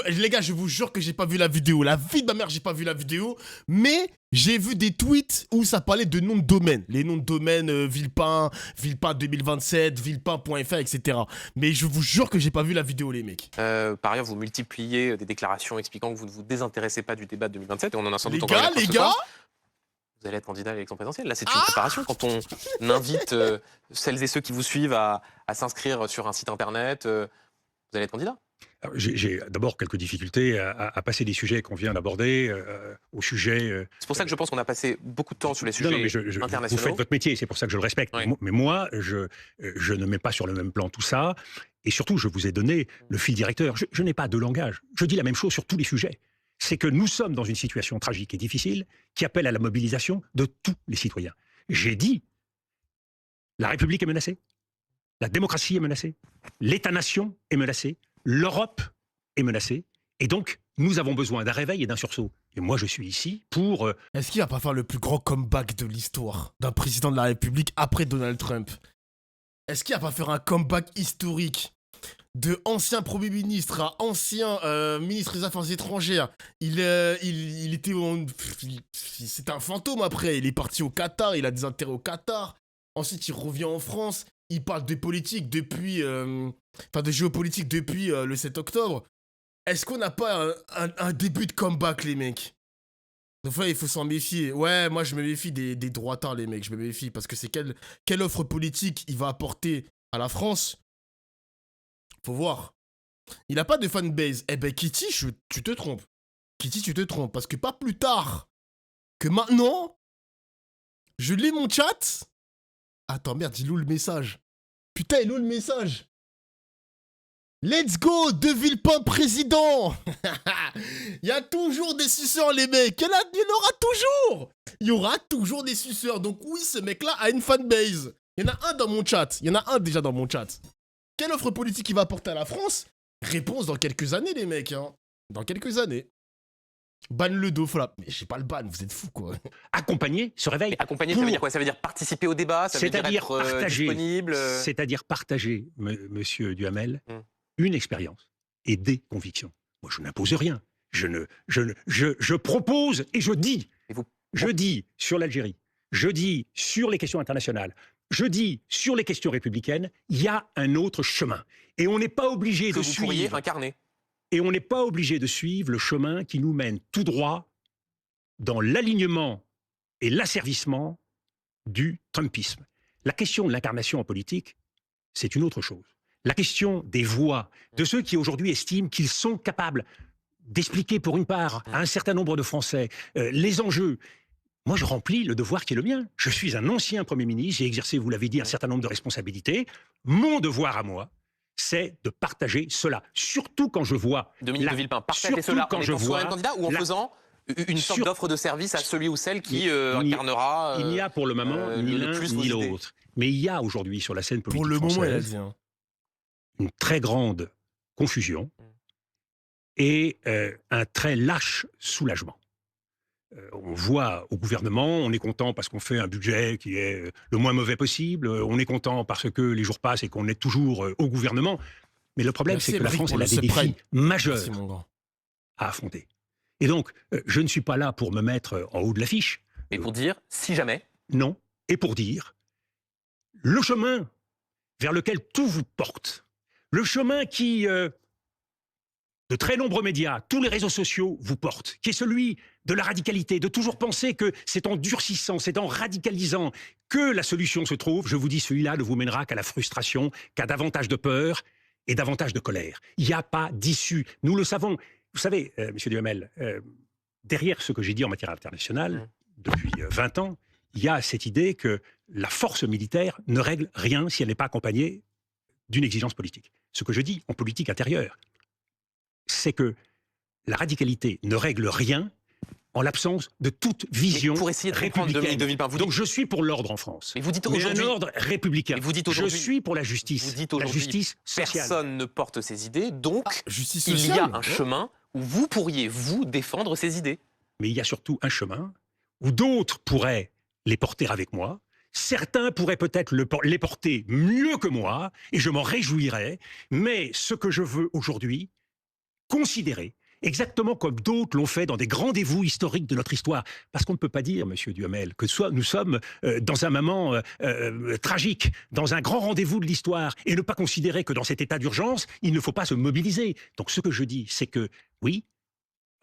Les gars, je vous jure que j'ai pas vu la vidéo. La vie de ma mère, j'ai pas vu la vidéo. Mais j'ai vu des tweets où ça parlait de noms de domaine. Les noms de domaine Villepin, Villepin 2027, Villepin.fr, etc. Mais je vous jure que j'ai pas vu la vidéo, les mecs. Par ailleurs, vous multipliez des déclarations expliquant que vous ne vous désintéressez pas du débat de 2027. Et on en a sans doute Les encore gars, une les ce gars soir. Vous allez être candidat à l'élection présidentielle. Là, c'est une préparation quand on invite celles et ceux qui vous suivent à s'inscrire sur un site internet. Vous allez être candidat? J'ai d'abord quelques difficultés à passer des sujets qu'on vient d'aborder au sujet. C'est pour ça que je pense qu'on a passé beaucoup de temps sur les sujets mais internationaux. vous faites votre métier, c'est pour ça que je le respecte. Oui. Mais moi, je ne mets pas sur le même plan tout ça. Et surtout, je vous ai donné le fil directeur. Je n'ai pas deux langages. Je dis la même chose sur tous les sujets. C'est que nous sommes dans une situation tragique et difficile qui appelle à la mobilisation de tous les citoyens. J'ai dit, la République est menacée, la démocratie est menacée, l'État-nation est menacé, l'Europe est menacée, et donc Nous avons besoin d'un réveil et d'un sursaut. Et moi, je suis ici pour... Est-ce qu'il va pas faire le plus grand comeback de l'histoire d'un président de la République après Donald Trump? Est-ce qu'il va pas faire un comeback historique de ancien Premier ministre à ancien ministre des Affaires étrangères? Il était... C'était un fantôme après. Il est parti au Qatar, il a des intérêts au Qatar. Ensuite, il revient en France. Il parle de politique depuis... Enfin, de géopolitique depuis le 7 octobre. Est-ce qu'on n'a pas un début de comeback, les mecs? Des fois, il faut s'en méfier. Ouais, moi, je me méfie des droitards, les mecs. Je me méfie parce que c'est quelle offre politique il va apporter à la France? Faut voir. Il n'a pas de fanbase. Eh ben, Kitty, tu te trompes. Kitty, tu te trompes. Parce que pas plus tard que maintenant, je lis mon chat. Attends, merde, il est où le message? Putain, il est où le message? Let's go, De Villepin président. Il y a toujours des suceurs, les mecs. Il y en aura toujours. Il y aura toujours des suceurs. Donc oui, ce mec-là a une fanbase. Il y en a un dans mon chat. Il y en a un déjà dans mon chat. Quelle offre politique il va apporter à la France? Réponse dans quelques années, les mecs. Hein. Dans quelques années. Ban le Doflap. Mais j'ai pas le ban, vous êtes fous, quoi. Accompagner ce réveil. Mais accompagner, ça veut dire quoi? Ça veut dire participer au débat? Ça veut dire être disponible? C'est-à-dire partager, monsieur Duhamel, une expérience et des convictions. Moi, je n'impose rien. Je propose et je dis. Je dis sur l'Algérie. Je dis sur les questions internationales. Je dis sur les questions républicaines. Il y a un autre chemin. Et on n'est pas obligé de suivre. Pourriez incarner. Et on n'est pas obligé de suivre le chemin qui nous mène tout droit dans l'alignement et l'asservissement du Trumpisme. La question de l'incarnation en politique, c'est une autre chose. La question des voix, de ceux qui aujourd'hui estiment qu'ils sont capables d'expliquer pour une part à un certain nombre de Français les enjeux. Moi, je remplis le devoir qui est le mien. Je suis un ancien Premier ministre, j'ai exercé, vous l'avez dit, un certain nombre de responsabilités. Mon devoir à moi, c'est de partager cela. Surtout quand je vois... Dominique de Villepin, partager cela en étant soi-même candidat ou en faisant une sorte d'offre de service à celui ou celle qui incarnera... Il n'y a pour le moment ni l'un ni l'autre. Mais il y a aujourd'hui sur la scène politique pour le française moment, elle a dit, hein. Une très grande confusion et un très lâche soulagement. On voit au gouvernement, on est content parce qu'on fait un budget qui est le moins mauvais possible, on est content parce que les jours passent et qu'on est toujours au gouvernement. Mais le problème, c'est que la France, elle a des défis majeurs à affronter. Et donc, je ne suis pas là pour me mettre en haut de l'affiche. Mais pour dire, si jamais... Non, et pour dire, le chemin vers lequel tout vous porte, le chemin qui, de très nombreux médias, tous les réseaux sociaux vous portent, qui est celui de la radicalité, de toujours penser que c'est en durcissant, c'est en radicalisant que la solution se trouve. Je vous dis, celui-là ne vous mènera qu'à la frustration, qu'à davantage de peur et davantage de colère. Il n'y a pas d'issue. Nous le savons. Vous savez, monsieur Duhamel, derrière ce que j'ai dit en matière internationale, depuis 20 ans, il y a cette idée que la force militaire ne règle rien si elle n'est pas accompagnée d'une exigence politique. Ce que je dis en politique intérieure, c'est que la radicalité ne règle rien en l'absence de toute vision pour essayer de républicaine. Donc je suis pour l'ordre en France. Mais vous dites mais un ordre républicain. Vous dites je suis pour la justice. Vous dites la justice sociale. Personne ne porte ces idées, donc justice il sociale, y a un chemin où vous pourriez, vous, défendre ces idées. Mais il y a surtout un chemin où d'autres pourraient les porter avec moi. Certains pourraient peut-être les porter mieux que moi, et je m'en réjouirais. Mais ce que je veux aujourd'hui, considérer, exactement comme d'autres l'ont fait dans des grands dévous historiques de notre histoire. Parce qu'on ne peut pas dire, monsieur Duhamel, que nous sommes dans un moment tragique, dans un grand rendez-vous de l'histoire, et ne pas considérer que dans cet état d'urgence, il ne faut pas se mobiliser. Donc ce que je dis, c'est que, oui,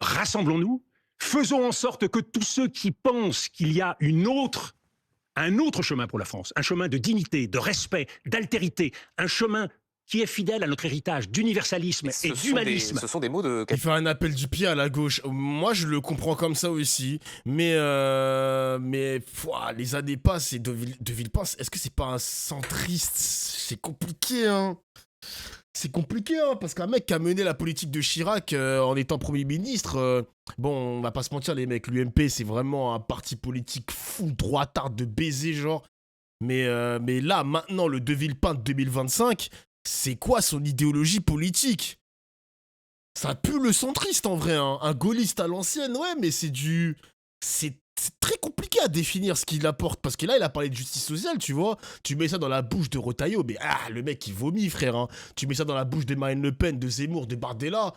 rassemblons-nous, faisons en sorte que tous ceux qui pensent qu'il y a un autre chemin pour la France, un chemin de dignité, de respect, d'altérité, un chemin qui est fidèle à notre héritage d'universalisme et d'humanisme. Ce sont des mots de... Il fait un appel du pied à la gauche. Moi, je le comprends comme ça aussi. Mais les années passent et De Villepin, est-ce que c'est pas un centriste? C'est compliqué, hein. C'est compliqué, hein, parce qu'un mec qui a mené la politique de Chirac en étant Premier ministre, bon, on va pas se mentir, les mecs, l'UMP, c'est vraiment un parti politique fou, droitard de baiser, genre. Mais là, maintenant, le De Villepin de 2025... c'est quoi son idéologie politique? Ça pue le centriste en vrai, hein. Un gaulliste à l'ancienne, ouais, mais c'est très compliqué à définir ce qu'il apporte, parce que là, il a parlé de justice sociale, tu vois. Tu mets ça dans la bouche de Retailleau, mais le mec, il vomit, frère, hein. Tu mets ça dans la bouche de Marine Le Pen, de Zemmour, de Bardella.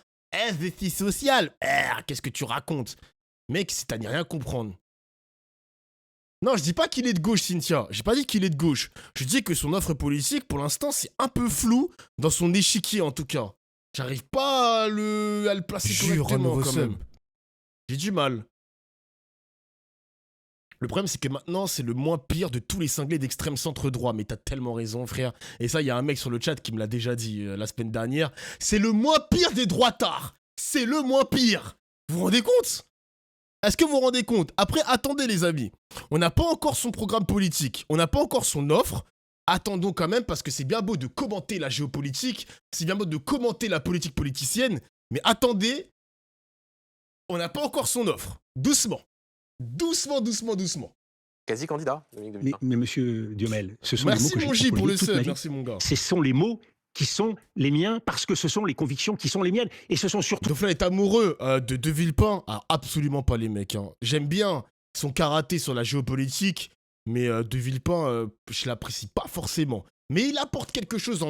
Justice sociale. Qu'est-ce que tu racontes? Mec, c'est à n'y rien comprendre. Non, je dis pas qu'il est de gauche, Cynthia. J'ai pas dit qu'il est de gauche. Je dis que son offre politique, pour l'instant, c'est un peu flou dans son échiquier, en tout cas. J'arrive pas à le placer correctement, quand même. J'ai du mal. Le problème, c'est que maintenant, c'est le moins pire de tous les cinglés d'extrême centre droit. Mais t'as tellement raison, frère. Et ça, il y a un mec sur le chat qui me l'a déjà dit la semaine dernière. C'est le moins pire des droitards. C'est le moins pire. Vous vous rendez compte? Est-ce que vous vous rendez compte? Après, attendez, les amis. On n'a pas encore son programme politique. On n'a pas encore son offre. Attendons quand même, parce que c'est bien beau de commenter la géopolitique. C'est bien beau de commenter la politique politicienne. Mais attendez. On n'a pas encore son offre. Doucement. Doucement, doucement, doucement. Quasi candidat, Dominique de Villepin. Mais monsieur Diomel, ce sont les mots que Merci mon j'ai J pour le employés toute ma seul, vie. merci mon gars. Ce sont les mots qui sont les miens parce que ce sont les convictions qui sont les miennes. Et ce sont surtout... Dauphin est amoureux de Villepin. Ah, absolument pas les mecs. Hein. J'aime bien son karaté sur la géopolitique, mais de Villepin, je l'apprécie pas forcément. Mais il apporte quelque chose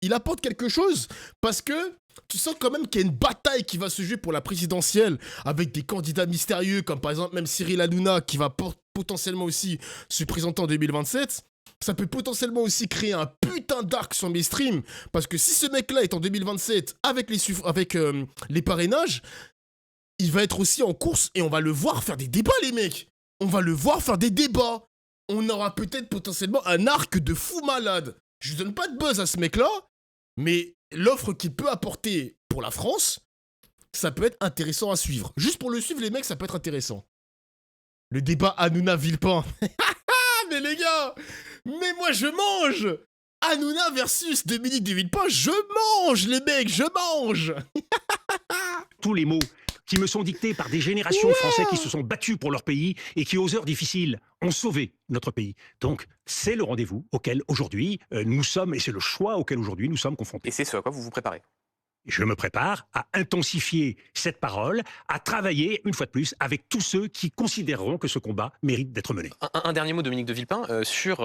il apporte quelque chose parce que tu sens quand même qu'il y a une bataille qui va se jouer pour la présidentielle avec des candidats mystérieux comme par exemple même Cyril Hanouna qui va potentiellement aussi se présenter en 2027. Ça peut potentiellement aussi créer un putain d'arc sur mes streams parce que si ce mec-là est en 2027 avec les parrainages, il va être aussi en course et on va le voir faire des débats les mecs. On va le voir faire des débats. On aura peut-être potentiellement un arc de fou malade. Je donne pas de buzz à ce mec-là, mais l'offre qu'il peut apporter pour la France, ça peut être intéressant à suivre. Juste pour le suivre, les mecs, ça peut être intéressant. Le débat Hanouna-Villepin. Mais les gars, mais moi je mange. Hanouna versus Dominique de Villepin, je mange les mecs, je mange. Tous les mots qui me sont dictés par des générations de Français qui se sont battus pour leur pays et qui, aux heures difficiles, ont sauvé notre pays. Donc, c'est le rendez-vous auquel aujourd'hui nous sommes, et c'est le choix auquel aujourd'hui nous sommes confrontés. Et c'est ce à quoi vous vous préparez. Je me prépare à intensifier cette parole, à travailler, une fois de plus, avec tous ceux qui considéreront que ce combat mérite d'être mené. Un dernier mot, Dominique de Villepin, sur...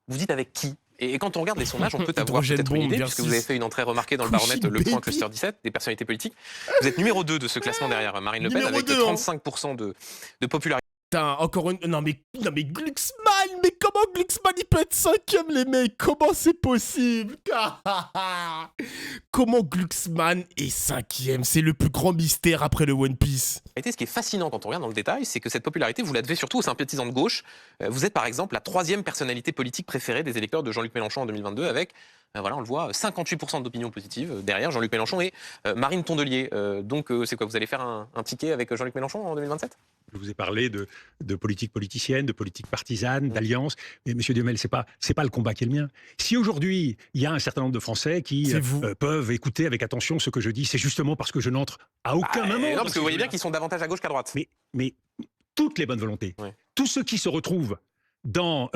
vous dites avec qui? Et quand on regarde les sondages, on peut avoir Hydrogène peut-être une bombe, idée, puisque vous avez fait une entrée remarquée dans le baromètre Le Point Cluster 17, des personnalités politiques. Vous êtes numéro 2 de ce classement derrière Marine Le Pen, Numéro avec 2, 35% de popularité. Putain, encore une... Non mais Glucksmann, mais comment Glucksmann il peut être 5ème les mecs? Comment c'est possible? Comment Glucksmann est 5ème? C'est le plus grand mystère après le One Piece. Ce qui est fascinant quand on regarde dans le détail, c'est que cette popularité, vous la devez surtout aux sympathisants de gauche. Vous êtes par exemple la 3e personnalité politique préférée des électeurs de Jean-Luc Mélenchon en 2022 avec, voilà, on le voit, 58% d'opinion positive derrière Jean-Luc Mélenchon et Marine Tondelier. Donc c'est quoi, vous allez faire un ticket avec Jean-Luc Mélenchon en 2027? Je vous ai parlé de politique politicienne, de politique partisane, d'alliance. Mais monsieur Diomel, c'est pas le combat qui est le mien. Si aujourd'hui, il y a un certain nombre de Français qui peuvent écouter avec attention ce que je dis, c'est justement parce que je n'entre à aucun moment... Non, parce que vous voyez bien qu'ils sont davantage à gauche qu'à droite. Mais toutes les bonnes volontés, tous ceux qui se retrouvent dans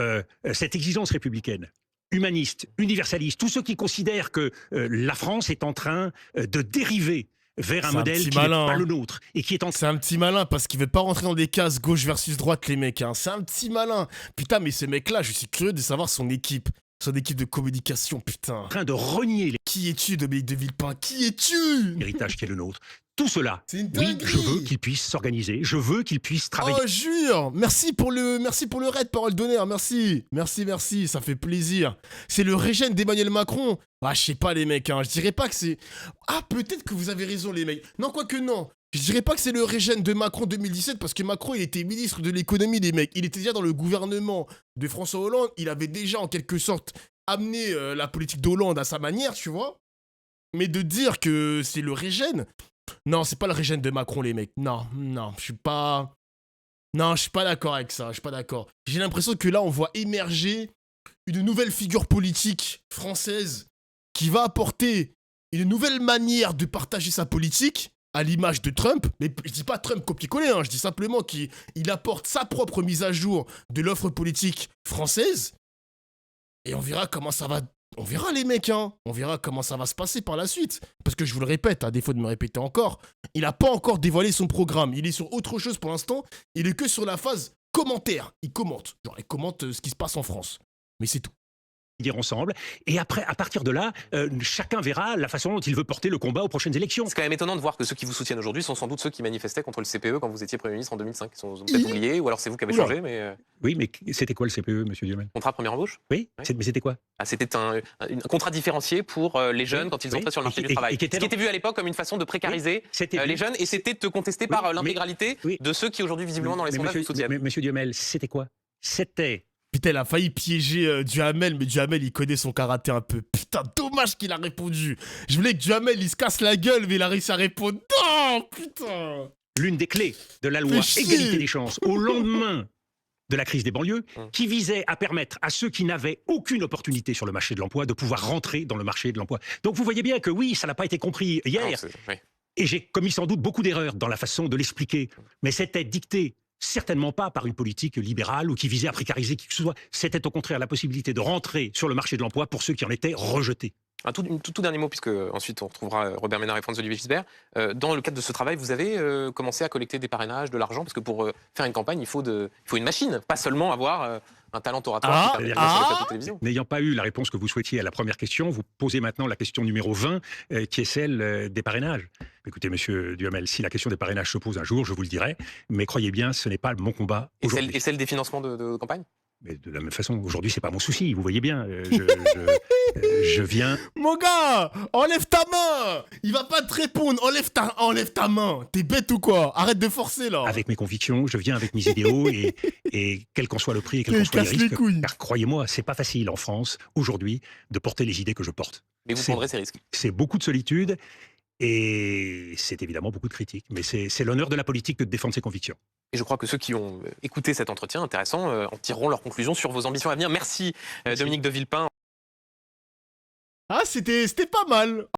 cette exigence républicaine, humaniste, universaliste, tous ceux qui considèrent que la France est en train de dériver vers un modèle qui n'est pas le nôtre et qui est en... C'est un petit malin parce qu'il veut pas rentrer dans des cases gauche versus droite les mecs. Hein. C'est un petit malin. Putain, mais ce mec-là, je suis curieux de savoir son équipe de communication, putain. En train de renier les... Qui es-tu, Dominique de Villepin? Qui es-tu? L'héritage qui est le nôtre. Tout cela, oui, je veux qu'il puisse s'organiser, je veux qu'il puisse travailler. Oh, jure! Merci pour le raid, parole d'honneur, merci, ça fait plaisir. C'est le régène d'Emmanuel Macron. Ah, je sais pas les mecs, hein, je dirais pas que c'est... Ah, peut-être que vous avez raison les mecs. Non, quoique non. Je dirais pas que c'est le régène de Macron 2017 parce que Macron, il était ministre de l'économie, les mecs. Il était déjà dans le gouvernement de François Hollande. Il avait déjà, en quelque sorte, amené la politique d'Hollande à sa manière, tu vois. Mais de dire que c'est le régène... Non, c'est pas le régène de Macron, les mecs. Non, je suis pas... Non, je suis pas d'accord avec ça, je suis pas d'accord. J'ai l'impression que là, on voit émerger une nouvelle figure politique française qui va apporter une nouvelle manière de partager sa politique à l'image de Trump. Mais je dis pas Trump copier-coller, hein, je dis simplement qu'il apporte sa propre mise à jour de l'offre politique française. Et on verra comment ça va on verra les mecs, hein. On verra comment ça va se passer par la suite. Parce que je vous le répète, à défaut de me répéter encore, il n'a pas encore dévoilé son programme. Il est sur autre chose pour l'instant. Il est que sur la phase commentaire. Il commente. Genre, il commente ce qui se passe en France. Mais c'est tout. Dire ensemble. Et après, à partir de là, chacun verra la façon dont il veut porter le combat aux prochaines élections. C'est quand même étonnant de voir que ceux qui vous soutiennent aujourd'hui sont sans doute ceux qui manifestaient contre le CPE quand vous étiez Premier ministre en 2005. Ils sont peut-être oubliés, ou alors c'est vous qui avez changé, mais... Oui, mais c'était quoi le CPE, monsieur Duhamel? Contrat première embauche? Oui, Ouais. mais c'était quoi? C'était un contrat différencié pour les jeunes quand ils entraient sur le marché du travail. Ce qui était vu à l'époque comme une façon de précariser les jeunes, et c'était de contester par l'intégralité de ceux qui aujourd'hui visiblement dans les sondages vous soutiennent. Monsieur Duhamel, c'était quoi? C'était... Putain, il a failli piéger Duhamel, mais Duhamel, il connaît son karaté un peu. Putain, dommage qu'il a répondu. Je voulais que Duhamel, il se casse la gueule, mais il a réussi à répondre. Non, putain. L'une des clés de la loi égalité des chances au lendemain de la crise des banlieues, qui visait à permettre à ceux qui n'avaient aucune opportunité sur le marché de l'emploi de pouvoir rentrer dans le marché de l'emploi. Donc vous voyez bien que oui, ça n'a pas été compris hier. Et j'ai commis sans doute beaucoup d'erreurs dans la façon de l'expliquer. Mais c'était dicté certainement pas par une politique libérale ou qui visait à précariser qui que ce soit. C'était au contraire la possibilité de rentrer sur le marché de l'emploi pour ceux qui en étaient rejetés. Un tout dernier mot, puisque ensuite on retrouvera Robert Ménard et Franz-Olivier Gisbert. Dans le cadre de ce travail, vous avez commencé à collecter des parrainages, de l'argent, parce que pour faire une campagne, il faut une machine, pas seulement avoir un talent oratoire qui permet de sur le plateau de télévision. N'ayant pas eu la réponse que vous souhaitiez à la première question, vous posez maintenant la question numéro 20, qui est celle des parrainages. Écoutez, monsieur Duhamel, si la question des parrainages se pose un jour, je vous le dirai, mais croyez bien, ce n'est pas mon combat aujourd'hui. Et celle des financements de campagne? Mais de la même façon, aujourd'hui, c'est pas mon souci, vous voyez bien. Je viens... Mon gars, enlève ta main. Il va pas te répondre. Enlève ta main. T'es bête ou quoi? Arrête de forcer, là. Avec mes convictions, je viens avec mes idéaux, et quel qu'en soit le prix et quels qu'en soient les risques, car croyez-moi, c'est pas facile en France, aujourd'hui, de porter les idées que je porte. Mais vous prendrez ces risques. C'est beaucoup de solitude, et c'est évidemment beaucoup de critiques. Mais c'est l'honneur de la politique que de défendre ses convictions. Et je crois que ceux qui ont écouté cet entretien intéressant en tireront leurs conclusions sur vos ambitions à venir. Merci. Dominique de Villepin. Ah, c'était pas mal.